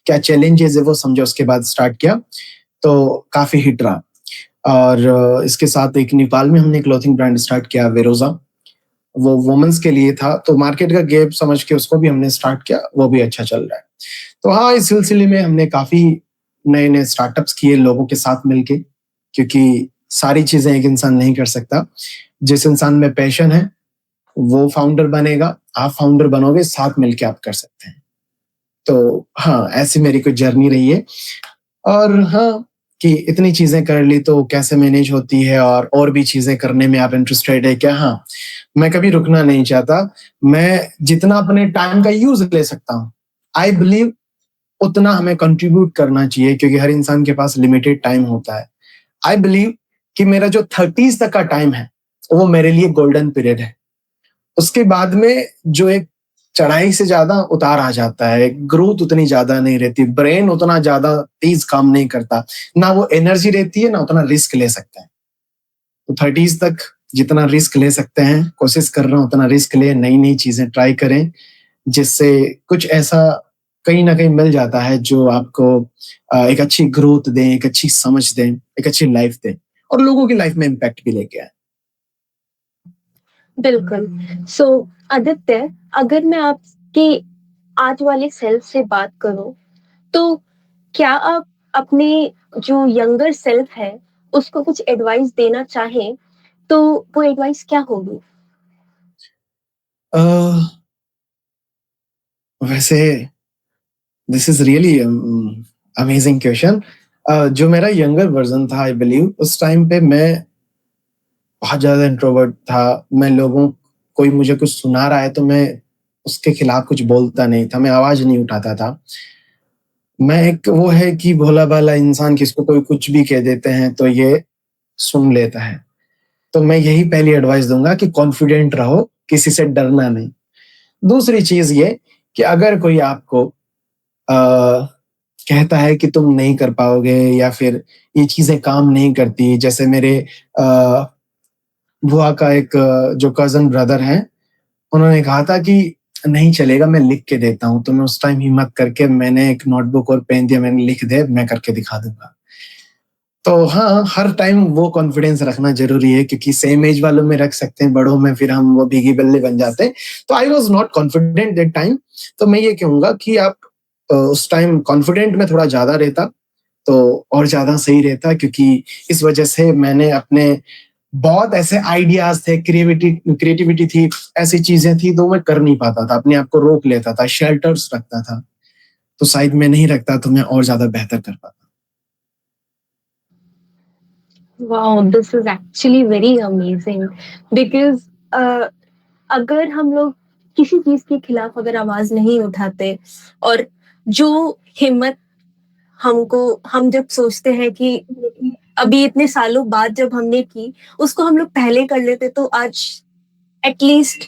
क्या चैलेंजेस है वो समझा, उसके बाद स्टार्ट किया, तो काफी हिट रहा। और इसके साथ एक नेपाल में हमने क्लोथिंग ब्रांड स्टार्ट किया, वेरोजा, वो वुमेन्स के लिए था, तो मार्केट का गैप समझ के उसको भी हमने स्टार्ट किया, वो भी अच्छा चल रहा है। तो हाँ, इस सिलसिले में हमने काफी नए-नए स्टार्टअप्स किए लोगों के साथ मिलके, क्योंकि सारी चीजें एक इंसान नहीं कर सकता। जिस इंसान में पैशन है वो फाउंडर बनेगा, आप फाउंडर बनोगे, साथ मिलके आप कर सकते हैं। तो हाँ, ऐसी मेरी कुछ जर्नी रही है। और हाँ, कि इतनी चीजें कर ली तो कैसे मैनेज होती है, और भी चीजें करने में आप इंटरेस्टेड है क्या? हाँ, मैं कभी रुकना नहीं चाहता। मैं जितना अपने टाइम का यूज ले सकता हूँ, आई बिलीव उतना हमें कंट्रीब्यूट करना चाहिए, क्योंकि हर इंसान के पास लिमिटेड टाइम होता है। आई बिलीव कि मेरा जो 30s तक का टाइम है वो मेरे लिए गोल्डन पीरियड है। उसके बाद में जो एक चढ़ाई से ज्यादा उतार आ जाता है, ग्रोथ उतनी ज्यादा नहीं रहती, ब्रेन उतना ज्यादा तेज काम नहीं करता, ना वो एनर्जी रहती है, ना उतना रिस्क ले सकते हैं। तो 30s तक जितना रिस्क ले सकते हैं, कोशिश कर रहा हूँ उतना रिस्क ले, नई नई चीजें ट्राई करें, जिससे कुछ ऐसा कहीं ना कहीं मिल जाता है जो आपको एक अच्छी ग्रोथ दे, एक अच्छी समझ दे, एक अच्छी लाइफ दे, और लोगों की लाइफ में इम्पैक्ट भी लेके आए। बिल्कुल। सो आदित्य, अगर मैं आपके आज वाले सेल्फ से बात करूं, तो क्या आप अपने जो यंगर सेल्फ है उसको कुछ एडवाइस देना चाहें, तो वो एडवाइस क्या होगी? वैसे this is really amazing question. जो मेरा यंगर वर्जन था, आई बिलीव उस टाइम पे मैं बहुत ज्यादा इंट्रोवर्ट था। मैं लोगों, कोई मुझे कुछ सुना रहा है तो मैं उसके खिलाफ कुछ बोलता नहीं था, मैं आवाज नहीं उठाता था। मैं एक वो है कि भोला भाला इंसान, किसको कोई कुछ भी कह देते हैं तो ये सुन लेता है। तो मैं यही पहली एडवाइस दूंगा कि कॉन्फिडेंट रहो, किसी से डरना नहीं। दूसरी चीज ये कि अगर कोई आपको कहता है कि तुम नहीं कर पाओगे या फिर ये चीजें काम नहीं करती, जैसे मेरे बुआ का एक जो कजन ब्रदर है, उन्होंने कहा था कि नहीं चलेगा, मैं लिख के देता हूँ। तो मैं उस टाइम हिम्मत करके मैंने एक नोटबुक और पेन दिया, मैंने लिख दे, मैं करके दिखा दूंगा। तो हाँ, हर टाइम वो कॉन्फिडेंस रखना ज़रूरी है क्योंकि सेम एज वालों में रख सकते हैं, बड़ों में फिर हम वो भीगी बल्ले बन जाते हैं। तो I was not confident that time. तो मैं ये कहूँगा कि आप उस टाइम कॉन्फिडेंट में थोड़ा ज़्यादा रहता, तो और ज़्यादा सही रहता क्योंकि इस वजह से मैंने अपने बहुत ऐसे आइडियाज़ थे, क्रिएटिविटी थी, ऐसी चीज़ें थी तो मैं कर नहीं पाता था, अपने आप को रोक लेता था, शेल्टर्स रखता था। तो शायद मैं नहीं रखता तो मैं और ज़्यादा बेहतर कर पाता। Wow! This is actually very amazing because अगर हम लोग किसी चीज़ के खिलाफ अगर आवाज़ नहीं उठाते और जो हिम्मत हमको हम जब सोचते हैं कि अभी इतने सालों बाद जब हमने की, उसको हम लोग पहले कर लेते तो आज एट लीस्ट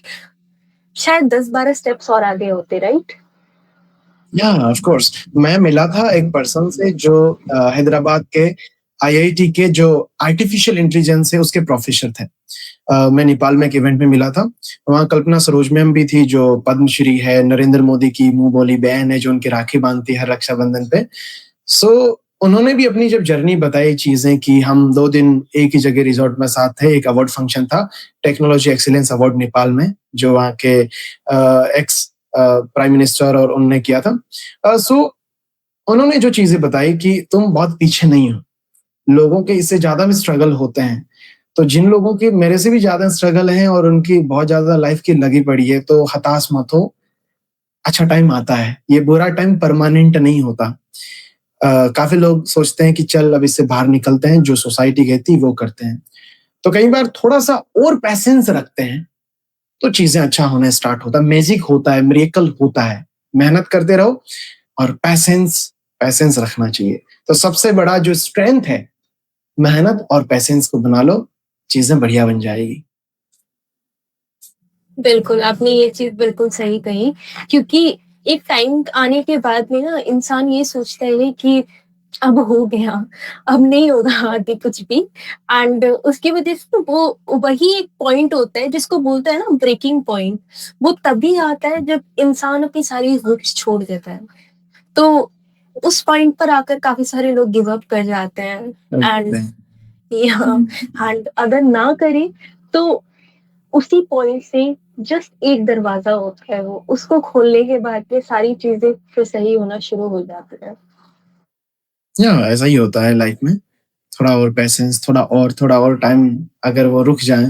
शायद 10-12 स्टेप्स और आगे होते, राइट? या ऑफ कोर्स मैं मिला था एक पर्सन से जो हैदराबाद के आईआईटी के जो आर्टिफिशियल इंटेलिजेंस है उसके प्रोफेसर थे। मैं नेपाल में एक इवेंट में मिला था। वहाँ कल्पना सरोज मैम भी थी जो पद्मश्री है, नरेंद्र मोदी की मुँह बोली बहन है जो उनकी राखी बाँधती है हर रक्षाबंधन पे। सो उन्होंने भी अपनी जब जर्नी बताई चीज़ें कि हम 2 दिन एक ही जगह रिज़ॉर्ट में साथ थे, एक अवार्ड फंक्शन था, टेक्नोलॉजी एक्सीलेंस अवार्ड नेपाल में, जो वहाँ के एक्स प्राइम मिनिस्टर और उन्होंने किया था। सो उन्होंने जो चीज़ें बताई कि तुम बहुत पीछे नहीं हो, लोगों के इससे ज़्यादा भी स्ट्रगल होते हैं। तो जिन लोगों की मेरे से भी ज़्यादा स्ट्रगल है और उनकी बहुत ज़्यादा लाइफ़ की लगी पड़ी है, तो हताश मत हो, अच्छा टाइम आता है। ये बुरा टाइम परमानेंट नहीं होता। काफ़ी लोग सोचते हैं कि चल अब इससे बाहर निकलते हैं, जो सोसाइटी कहती है वो करते हैं। तो कई बार थोड़ा-सा और पेशेंस रखते हैं, तो चीज़ें अच्छा होना स्टार्ट होता है, मैजिक होता है, मिरेकल होता है। मेहनत करते रहो और पेशेंस पेशेंस रखना चाहिए। तो सबसे बड़ा जो स्ट्रेंथ है, मेहनत और पेशेंस को बना लो, चीज़ें बढ़िया बन जाएगी। बिल्कुल, आपने ये चीज़ बिल्कुल सही कही क्योंकि एक टाइम आने के बाद में ना इंसान ये सोचता है कि अब हो गया, अब नहीं होगा आगे कुछ भी एंड उसकी वजह से तो वो वही एक पॉइंट होता है जिसको बोलते हैं ना ब्रेकिंग पॉइंट, वो तभी आता है जब इंसान अपनी सारी होप्स छोड़ देता है। तो उस पॉइंट पर आकर काफ़ी सारे लोग गिव अप कर जाते हैं एंड या एंड अगर ना करें तो उसी पॉइंट से जस्ट एक दरवाज़ा होता है वो, उसको खोलने के बाद में सारी चीज़ें फिर सही होना शुरू हो जाती हैं। या ऐसा ही होता है लाइफ में। थोड़ा और पेशेंस, थोड़ा और टाइम अगर वो रुक जाएँ,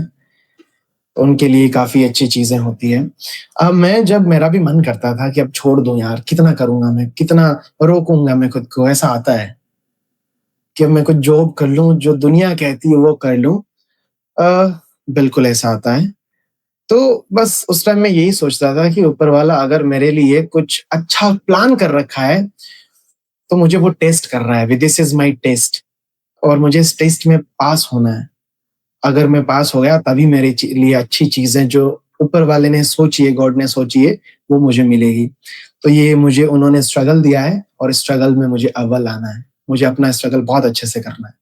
तो उनके लिए काफ़ी अच्छी चीज़ें होती हैं। अब मैं जब मेरा भी मन करता था कि अब छोड़ दूँ यार, कितना करूँगा मैं, कितना रोकूँगा मैं खुद को, ऐसा आता है कि अब मैं कुछ जॉब कर लूँ, जो दुनिया कहती है वो कर लूँ। बिल्कुल ऐसा आता है। तो बस उस टाइम मैं यही सोचता था कि ऊपर वाला अगर मेरे लिए कुछ अच्छा प्लान कर रखा है, तो मुझे वो टेस्ट कर रहा है, दिस इज़ माय टेस्ट और मुझे इस टेस्ट में पास होना है। अगर मैं पास हो गया तभी मेरे लिए अच्छी चीज़ें जो ऊपर वाले ने सोची है, गॉड ने सोची है, वो मुझे मिलेगी। तो ये मुझे उन्होंने स्ट्रगल दिया है और स्ट्रगल में मुझे अव्वल आना है। मुझे अपना स्ट्रगल बहुत अच्छे से करना है।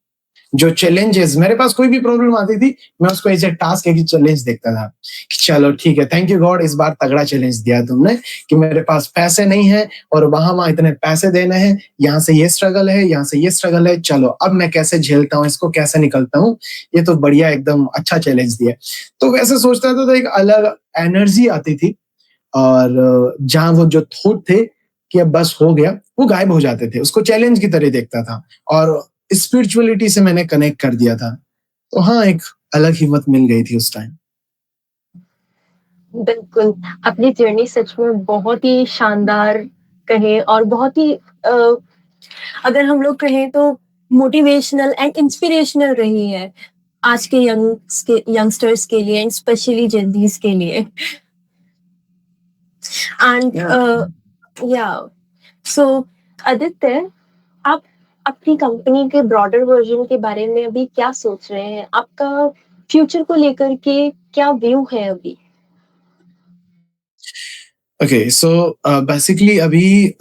जो चैलेंजेस मेरे पास कोई भी प्रॉब्लम आती थी, मैं उसको एज़ अ टास्क एक चैलेंज देखता था कि चलो ठीक है, थैंक यू गॉड इस बार तगड़ा चैलेंज दिया तुमने कि मेरे पास पैसे नहीं है और वहाँ-वहाँ इतने पैसे देने हैं, यहाँ से ये स्ट्रगल है, यहाँ से ये स्ट्रगल है, चलो अब मैं कैसे झेलता हूँ, इसको कैसे निकलता हूँ, ये तो बढ़िया एकदम अच्छा चैलेंज दिया। तो वैसे सोचता था तो एक अलग एनर्जी आती थी और जहाँ वो जो थॉट थे कि अब बस हो गया, वो गायब हो जाते थे। उसको चैलेंज की तरह देखता था और स्पिरिचुअलिटी से मैंने कनेक्ट कर दिया था। तो हाँ, एक अलग हिम्मत मिल गई थी उस टाइम। बिल्कुल, आपकी जर्नी सच में बहुत ही शानदार कहें और बहुत ही अगर हम लोग कहें तो मोटिवेशनल एंड इंस्पिरेशनल रही है, आज के यंगस्टर्स के लिए एंड स्पेशली जेनज़ीज़ के लिए एंड या या सो आदित्य आप अपनी कंपनी के ब्रॉडर वर्जन के बारे में अभी क्या सोच रहे हैं? आपका फ्यूचर को लेकर के क्या व्यू है अभी? ओके सो बेसिकली अभी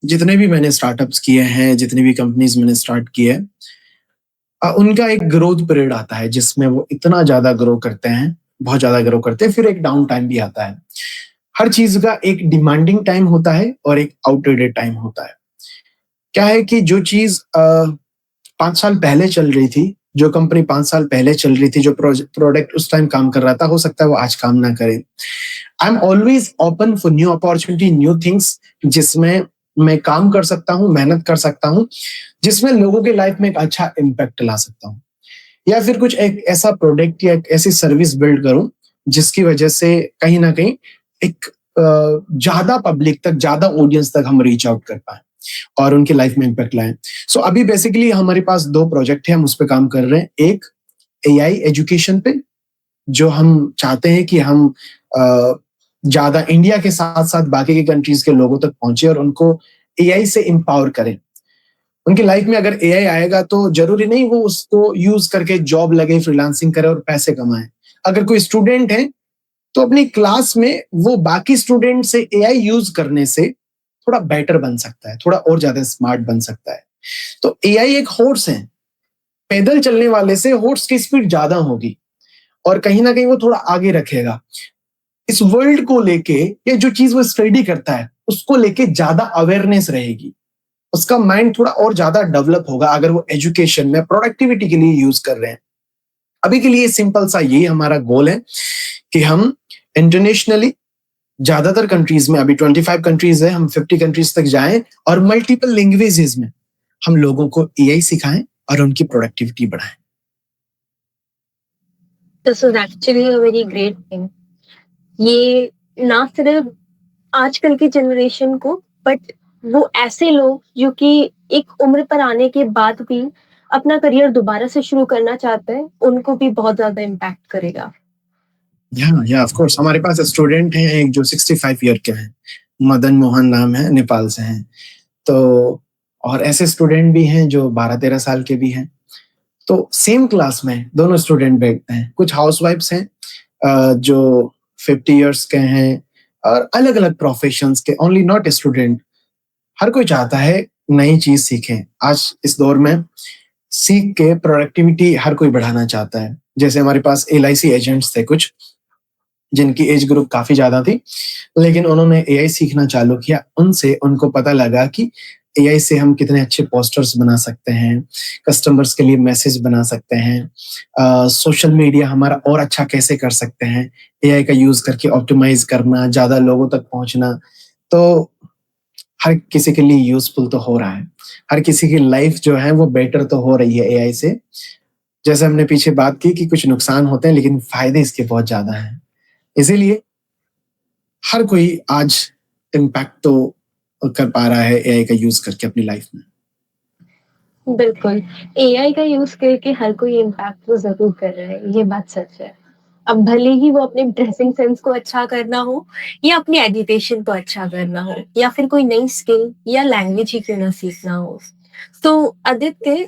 जितने भी मैंने स्टार्टअप्स किए हैं, जितनी भी कंपनीज़ मैंने स्टार्ट की है उनका एक ग्रोथ पीरियड आता है जिसमें वो इतना ज़्यादा ग्रो करते हैं, बहुत ज़्यादा ग्रो करते हैं, फिर एक डाउन टाइम भी आता है। हर चीज़ का एक डिमांडिंग टाइम होता है और एक आउटडेटेड टाइम होता है। क्या है कि जो चीज़ 5 साल पहले चल रही थी, जो कंपनी 5 साल पहले चल रही थी, जो प्रोडक्ट उस टाइम काम कर रहा था, हो सकता है वो आज काम ना करे। I am always open for new opportunity, new things, जिसमें मैं काम कर सकता हूँ, मेहनत कर सकता हूँ, जिसमें लोगों के लाइफ में एक अच्छा इम्पैक्ट ला सकता हूँ, या फिर कुछ एक ऐसा प्रोडक्ट या एक ऐसी सर्विस बिल्ड करूं जिसकी वजह से कहीं ना कहीं एक ज्यादा पब्लिक तक, ज्यादा ऑडियंस तक हम रीच आउट कर पाए और उनकी लाइफ में इम्पैक्ट लाएं। सो अभी बेसिकली हमारे पास 2 प्रोजेक्ट हैं, हम उस पर काम कर रहे हैं। एक एआई एजुकेशन पे, जो हम चाहते हैं कि हम ज्यादा इंडिया के साथ साथ बाकी के कंट्रीज के लोगों तक पहुंचे और उनको एआई से एम्पावर करें। उनकी लाइफ में अगर एआई आएगा तो जरूरी नहीं वो उसको यूज करके जॉब लगे, फ्रीलांसिंग करे और पैसे कमाए। अगर कोई स्टूडेंट है तो अपनी क्लास में वो बाकी स्टूडेंट से एआई यूज करने से थोड़ा बेटर बन सकता है, थोड़ा और ज्यादा स्मार्ट बन सकता है। तो एआई एक हॉर्स है, पैदल चलने वाले से हॉर्स की स्पीड ज्यादा होगी और कहीं ना कहीं वो थोड़ा आगे रखेगा। इस वर्ल्ड को लेके, ये जो चीज वो स्टडी करता है उसको लेके ज्यादा अवेयरनेस रहेगी, उसका माइंड थोड़ा और ज्यादा डेवलप होगा अगर वो एजुकेशन में प्रोडक्टिविटी के लिए यूज कर रहे हैं। अभी के लिए सिंपल सा ये हमारा गोल है कि हम इंटरनेशनली ज्यादातर कंट्रीज में, अभी 25 कंट्रीज है, हम 50 कंट्रीज तक जाएं और मल्टीपल लैंग्वेजेस में हम लोगों को एआई सिखाएं और उनकी प्रोडक्टिविटी बढ़ाएं। This is actually a very great thing. ये ना सिर्फ आजकल की जनरेशन को, बट वो ऐसे लोग जो कि एक उम्र पर आने के बाद भी अपना करियर दोबारा से शुरू करना चाहते हैं, उनको भी बहुत ज्यादा इम्पैक्ट करेगा। या ऑफ कोर्स हमारे पास स्टूडेंट हैं एक जो 65 ईयर के हैं, मदन मोहन नाम है, नेपाल से हैं। तो और ऐसे स्टूडेंट भी हैं जो 12-13 साल के भी हैं। तो सेम क्लास में दोनों स्टूडेंट बैठते हैं। कुछ हाउसवाइफ्स हैं जो 50 इयर्स के हैं और अलग अलग प्रोफेशंस के, ओनली नॉट स्टूडेंट। हर कोई चाहता है नई चीज सीखें। आज इस दौर में सीख के प्रोडक्टिविटी हर कोई बढ़ाना चाहता है। जैसे हमारे पास एलआईसी एजेंट्स थे कुछ, जिनकी एज ग्रुप काफी ज्यादा थी, लेकिन उन्होंने एआई सीखना चालू किया। उनसे उनको पता लगा कि एआई से हम कितने अच्छे पोस्टर्स बना सकते हैं, कस्टमर्स के लिए मैसेज बना सकते हैं, सोशल मीडिया हमारा और अच्छा कैसे कर सकते हैं, एआई का यूज करके ऑप्टिमाइज करना, ज्यादा लोगों तक पहुंचना। तो हर किसी के लिए यूजफुल तो हो रहा है, हर किसी की लाइफ जो है वो बेटर तो हो रही है एआई से। जैसे हमने पीछे बात की कि कुछ नुकसान होते हैं लेकिन फायदे इसके बहुत ज्यादा हैं। इसीलिए हर कोई आज इम्पैक्ट तो कर पा रहा है एआई का यूज करके अपनी लाइफ में। बिल्कुल, एआई का यूज करके हर कोई इम्पैक्ट तो जरूर कर रहा है, ये बात सच है। अब भले ही वो अपने ड्रेसिंग सेंस को अच्छा करना हो, या अपनी एजुकेशन को अच्छा करना हो, या फिर कोई नई स्किल या लैंग्वेज ही क्यों ना सीखना हो। तो आदित्य,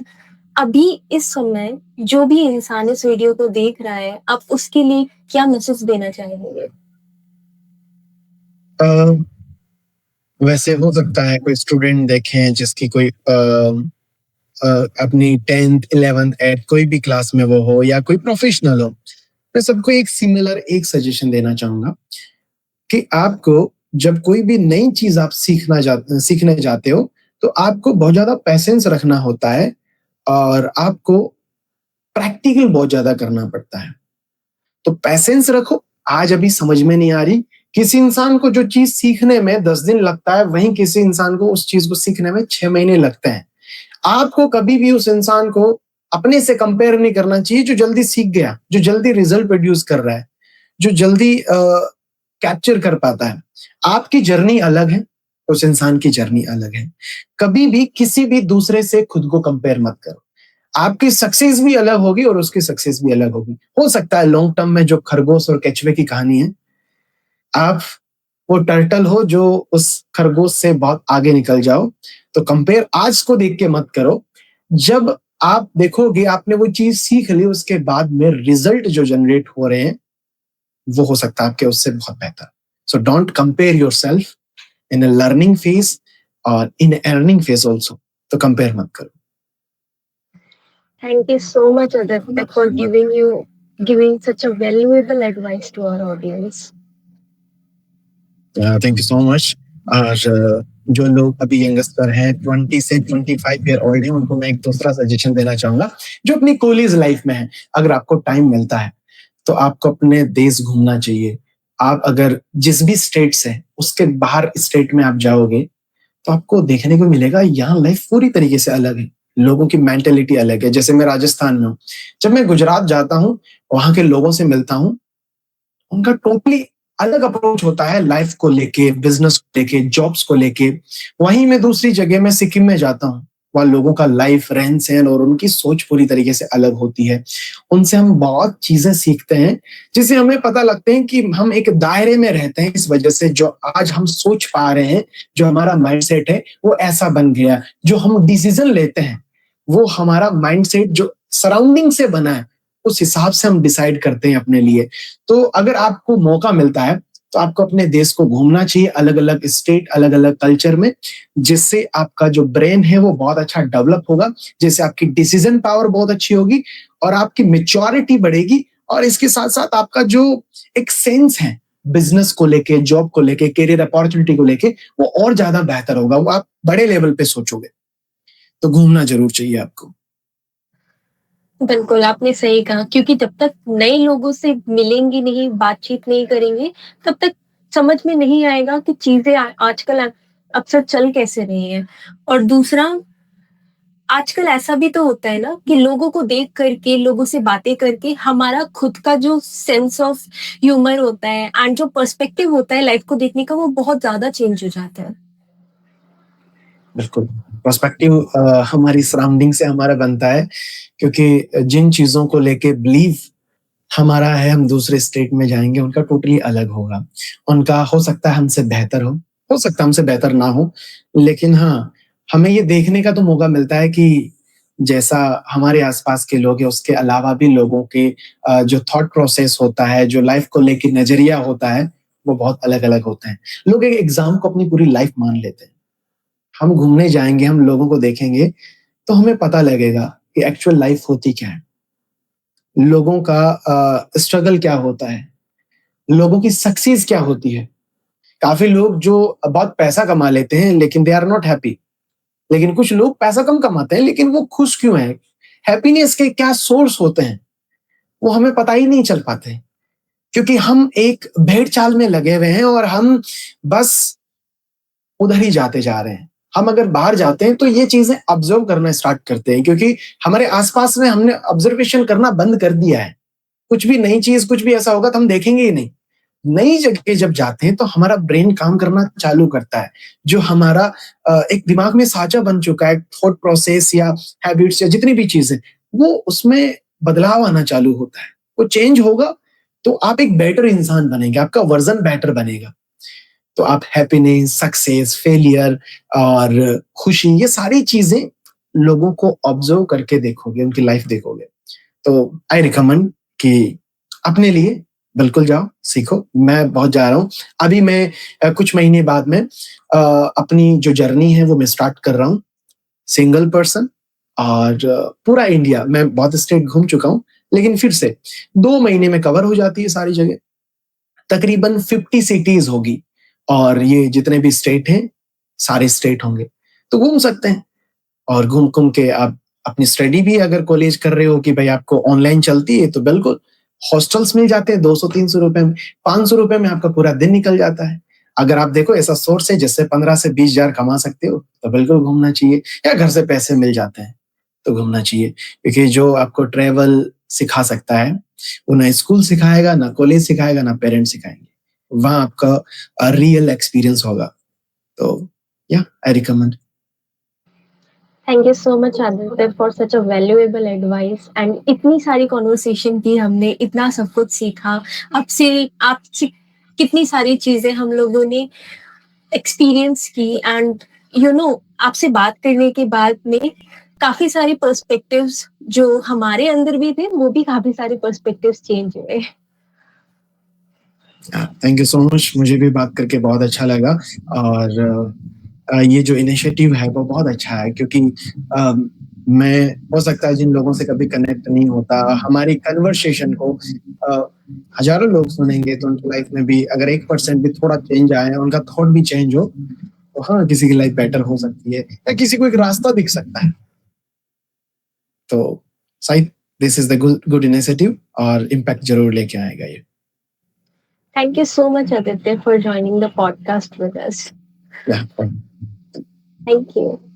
अभी इस समय जो भी इंसान इस वीडियो को देख रहा है, आप उसके लिए क्या मैसेज देना चाहेंगे? वैसे हो सकता है कोई स्टूडेंट देखें जिसकी कोई अपनी 10th 11th 8th कोई भी क्लास में वो हो, या कोई प्रोफेशनल हो। मैं सबको एक सिमिलर एक सजेशन देना चाहूंगा कि आपको जब कोई भी नई चीज आप सीखने जाते हो तो आपको बहुत ज्यादा पेशेंस रखना होता है और आपको प्रैक्टिकल बहुत ज्यादा करना पड़ता है। तो पेशेंस रखो। आज अभी समझ में नहीं आ रही, किसी इंसान को जो चीज सीखने में 10 दिन लगता है, वहीं किसी इंसान को उस चीज को सीखने में 6 महीने लगते हैं। आपको कभी भी उस इंसान को अपने से कंपेयर नहीं करना चाहिए जो जल्दी सीख गया, जो जल्दी रिजल्ट प्रोड्यूस कर रहा है, जो जल्दी कैप्चर कर पाता है। आपकी जर्नी अलग है, उस इंसान की जर्नी अलग है। कभी भी किसी भी दूसरे से खुद को कंपेयर मत करो। आपकी सक्सेस भी अलग होगी और उसकी सक्सेस भी अलग होगी। हो सकता है लॉन्ग टर्म में जो खरगोश और केचुए की कहानी है, आप वो टर्टल हो जो उस खरगोश से बहुत आगे निकल जाओ। तो कंपेयर आज को देख के मत करो। जब आप देखोगे आपने वो चीज सीख ली, उसके बाद में रिजल्ट जो जनरेट हो रहे हैं वो हो सकता है आपके उससे बहुत बेहतर। So don't compare yourself in a learning phase और इन अर्निंग फेज ऑल्सो। तो कंपेयर मत करो। Thank you so much, Aditya, for giving such a valuable advice to our audience. Thank you so much. और जो लोग अभी youngster हैं 20 से 25 ईयर ओल्ड हैं, उनको मैं एक दूसरा सजेशन देना चाहूंगा जो अपनी कॉलेज लाइफ में है। अगर आपको टाइम मिलता है तो आपको अपने देश घूमना चाहिए। आप अगर जिस भी स्टेट से उसके बाहर स्टेट में आप जाओगे तो आपको देखने को मिलेगा यहाँ लाइफ पूरी तरीके से अलग है। लोगों की मेंटेलिटी अलग है। जैसे मैं राजस्थान में हूँ, जब मैं गुजरात जाता हूँ, वहां के लोगों से मिलता हूँ, उनका टोटली अलग अप्रोच होता है लाइफ को लेके, बिजनेस को लेके, जॉब्स को लेके। वहीं मैं दूसरी जगह में सिक्किम में जाता हूँ, वहाँ लोगों का लाइफ, रहन सहन और उनकी सोच पूरी तरीके से अलग होती है। उनसे हम बहुत चीजें सीखते हैं जिससे हमें पता लगता है कि हम एक दायरे में रहते हैं। इस वजह से जो आज हम सोच पा रहे हैं, जो हमारा माइंडसेट है वो ऐसा बन गया। जो हम डिसीजन लेते हैं वो हमारा माइंडसेट जो सराउंडिंग से बना है उस हिसाब से हम डिसाइड करते हैं अपने लिए। तो अगर आपको मौका मिलता है तो आपको अपने देश को घूमना चाहिए, अलग अलग स्टेट, अलग अलग कल्चर में, जिससे आपका जो ब्रेन है वो बहुत अच्छा डेवलप होगा, जिससे आपकी डिसीजन पावर बहुत अच्छी होगी और आपकी मेच्योरिटी बढ़ेगी। और इसके साथ साथ आपका जो एक सेंस है बिजनेस को लेके, जॉब को लेके, करियर अपॉर्चुनिटी को लेके, वो और ज्यादा बेहतर होगा। वो आप बड़े लेवल पे सोचोगे। तो घूमना जरूर चाहिए आपको। बिल्कुल, आपने सही कहा क्योंकि जब तक नए लोगों से मिलेंगे नहीं, बातचीत नहीं करेंगे, तब तक समझ में नहीं आएगा कि चीज़ें आजकल अक्सर चल कैसे रही हैं। और दूसरा, आजकल ऐसा भी तो होता है ना कि लोगों को देख करके, लोगों से बातें करके हमारा खुद का जो सेंस ऑफ ह्यूमर होता है एंड जो पर्सपेक्टिव होता है लाइफ को देखने का, वो बहुत ज़्यादा चेंज हो जाता है। बिल्कुल, पर्सपेक्टिव हमारी सराउंडिंग से हमारा बनता है, क्योंकि जिन चीज़ों को लेके बिलीव हमारा है, हम दूसरे स्टेट में जाएँगे, उनका टोटली अलग होगा। उनका हो सकता है हमसे बेहतर हो सकता है हमसे बेहतर ना हो, लेकिन हाँ, हमें ये देखने का तो मौका मिलता है कि जैसा हमारे आस-पास के लोग हैं, उसके अलावा भी लोगों के जो थॉट प्रोसेस होता है, जो लाइफ़ को लेके नज़रिया होता है, वो बहुत अलग-अलग होते हैं। लोग एक एग्ज़ाम को अपनी पूरी लाइफ़ मान लेते हैं। हम घूमने जाएँगे, हम लोगों को देखेंगे, तो हमें पता लगेगा कि एक्चुअल लाइफ़ होती क्या है। लोगों का स्ट्रगल क्या होता है, लोगों की सक्सेस क्या होती है। काफ़ी लोग जो बहुत पैसा कमा लेते हैं, लेकिन दे आर नॉट हैप्पी। लेकिन कुछ लोग पैसा कम कमाते हैं, लेकिन वो खुश क्यों हैं? हैप्पीनेस के क्या सोर्स होते हैं, वो हमें पता ही नहीं चल पाते। क्योंकि हम एक भेड़-चाल में लगे हुए हैं और हम बस उधर ही जाते जा रहे हैं। हम अगर बाहर जाते हैं तो ये चीज़ें ऑब्ज़र्व करना स्टार्ट करते हैं, क्योंकि हमारे आस-पास में हमने ऑब्ज़र्वेशन करना बंद कर दिया है। कुछ भी नई चीज़, कुछ भी ऐसा होगा तो हम देखेंगे ही नहीं। नई जगह जब जाते हैं तो हमारा ब्रेन काम करना चालू करता है। जो हमारा एक दिमाग में साँचा बन चुका है, थॉट प्रोसेस या हैबिट्स या जितनी भी चीज़ें, वो उसमें बदलाव आना चालू होता है। वो चेंज होगा तो आप एक बेटर इंसान बनेंगे, आपका वर्ज़न बेटर बनेगा। तो आप हैप्पीनेस, सक्सेस, फेलियर और खुशी, ये सारी चीज़ें लोगों को ऑब्ज़र्व करके देखोगे, उनकी लाइफ़ देखोगे। तो आई रिकमेंड कि अपने लिए बिल्कुल जाओ, सीखो। मैं बहुत जा रहा हूँ। अभी मैं कुछ महीने बाद में अपनी जो जर्नी है वो मैं स्टार्ट कर रहा हूँ, सिंगल पर्सन। और पूरा इंडिया मैं बहुत स्टेट घूम चुका हूँ, लेकिन फिर से 2 महीने में कवर हो जाती है सारी जगह। तकरीबन 50 सिटीज़ होगी और ये जितने भी स्टेट हैं, सारे स्टेट होंगे। तो घूम सकते हैं और घूम-घूम के आप अपनी स्टडी भी अगर कॉलेज कर रहे हो कि भाई आपको ऑनलाइन चलती है, तो बिल्कुल हॉस्टल्स मिल जाते हैं 200-300 रुपए में, 500 रुपए में आपका पूरा दिन निकल जाता है। अगर आप देखो ऐसा सोर्स है जिससे 15 से 20 हज़ार कमा सकते हो, तो बिल्कुल घूमना चाहिए। या घर से पैसे मिल जाते हैं, तो घूमना चाहिए। क्योंकि जो आपको ट्रैवल सिखा सकता है, वो ना स्कूल सिखाएगा, ना कॉलेज सिखाएगा, ना पेरेंट्स सिखाएँगे। वहाँ आपका रियल एक्सपीरियंस होगा। तो या I recommend. Thank you so much Aditya for such a valuable advice and इतनी सारी कॉन्वर्सेशन की हमने, इतना सब कुछ सीखा। आपसे आपसे कितनी सारी चीज़ें हम लोगों ने एक्सपीरियंस की एंड आपसे बात करने के बाद में काफ़ी सारे पर्सपेक्टिव्स जो हमारे अंदर भी थे, वो भी काफ़ी सारे पर्सपेक्टिव्स चेंज हुए। Thank you so much. मुझे भी बात करके बहुत अच्छा लगा। और ये जो इनिशिएटिव है वो बहुत अच्छा है, क्योंकि अ, मैं हो सकता है जिन लोगों से कभी कनेक्ट नहीं होता, हमारी कन्वर्सेशन को अ, हज़ारों लोग सुनेंगे तो उनकी लाइफ में भी अगर 1% भी थोड़ा चेंज आए, उनका थॉट भी चेंज हो, तो हाँ, किसी की लाइफ बेटर हो सकती है या किसी को एक रास्ता दिख सकता है। तो शायद this is the good initiative और इम्पैक्ट जरूर लेके आएगा ये। Thank you so much, Aditya, for joining the podcast with us. Yeah. Thank you.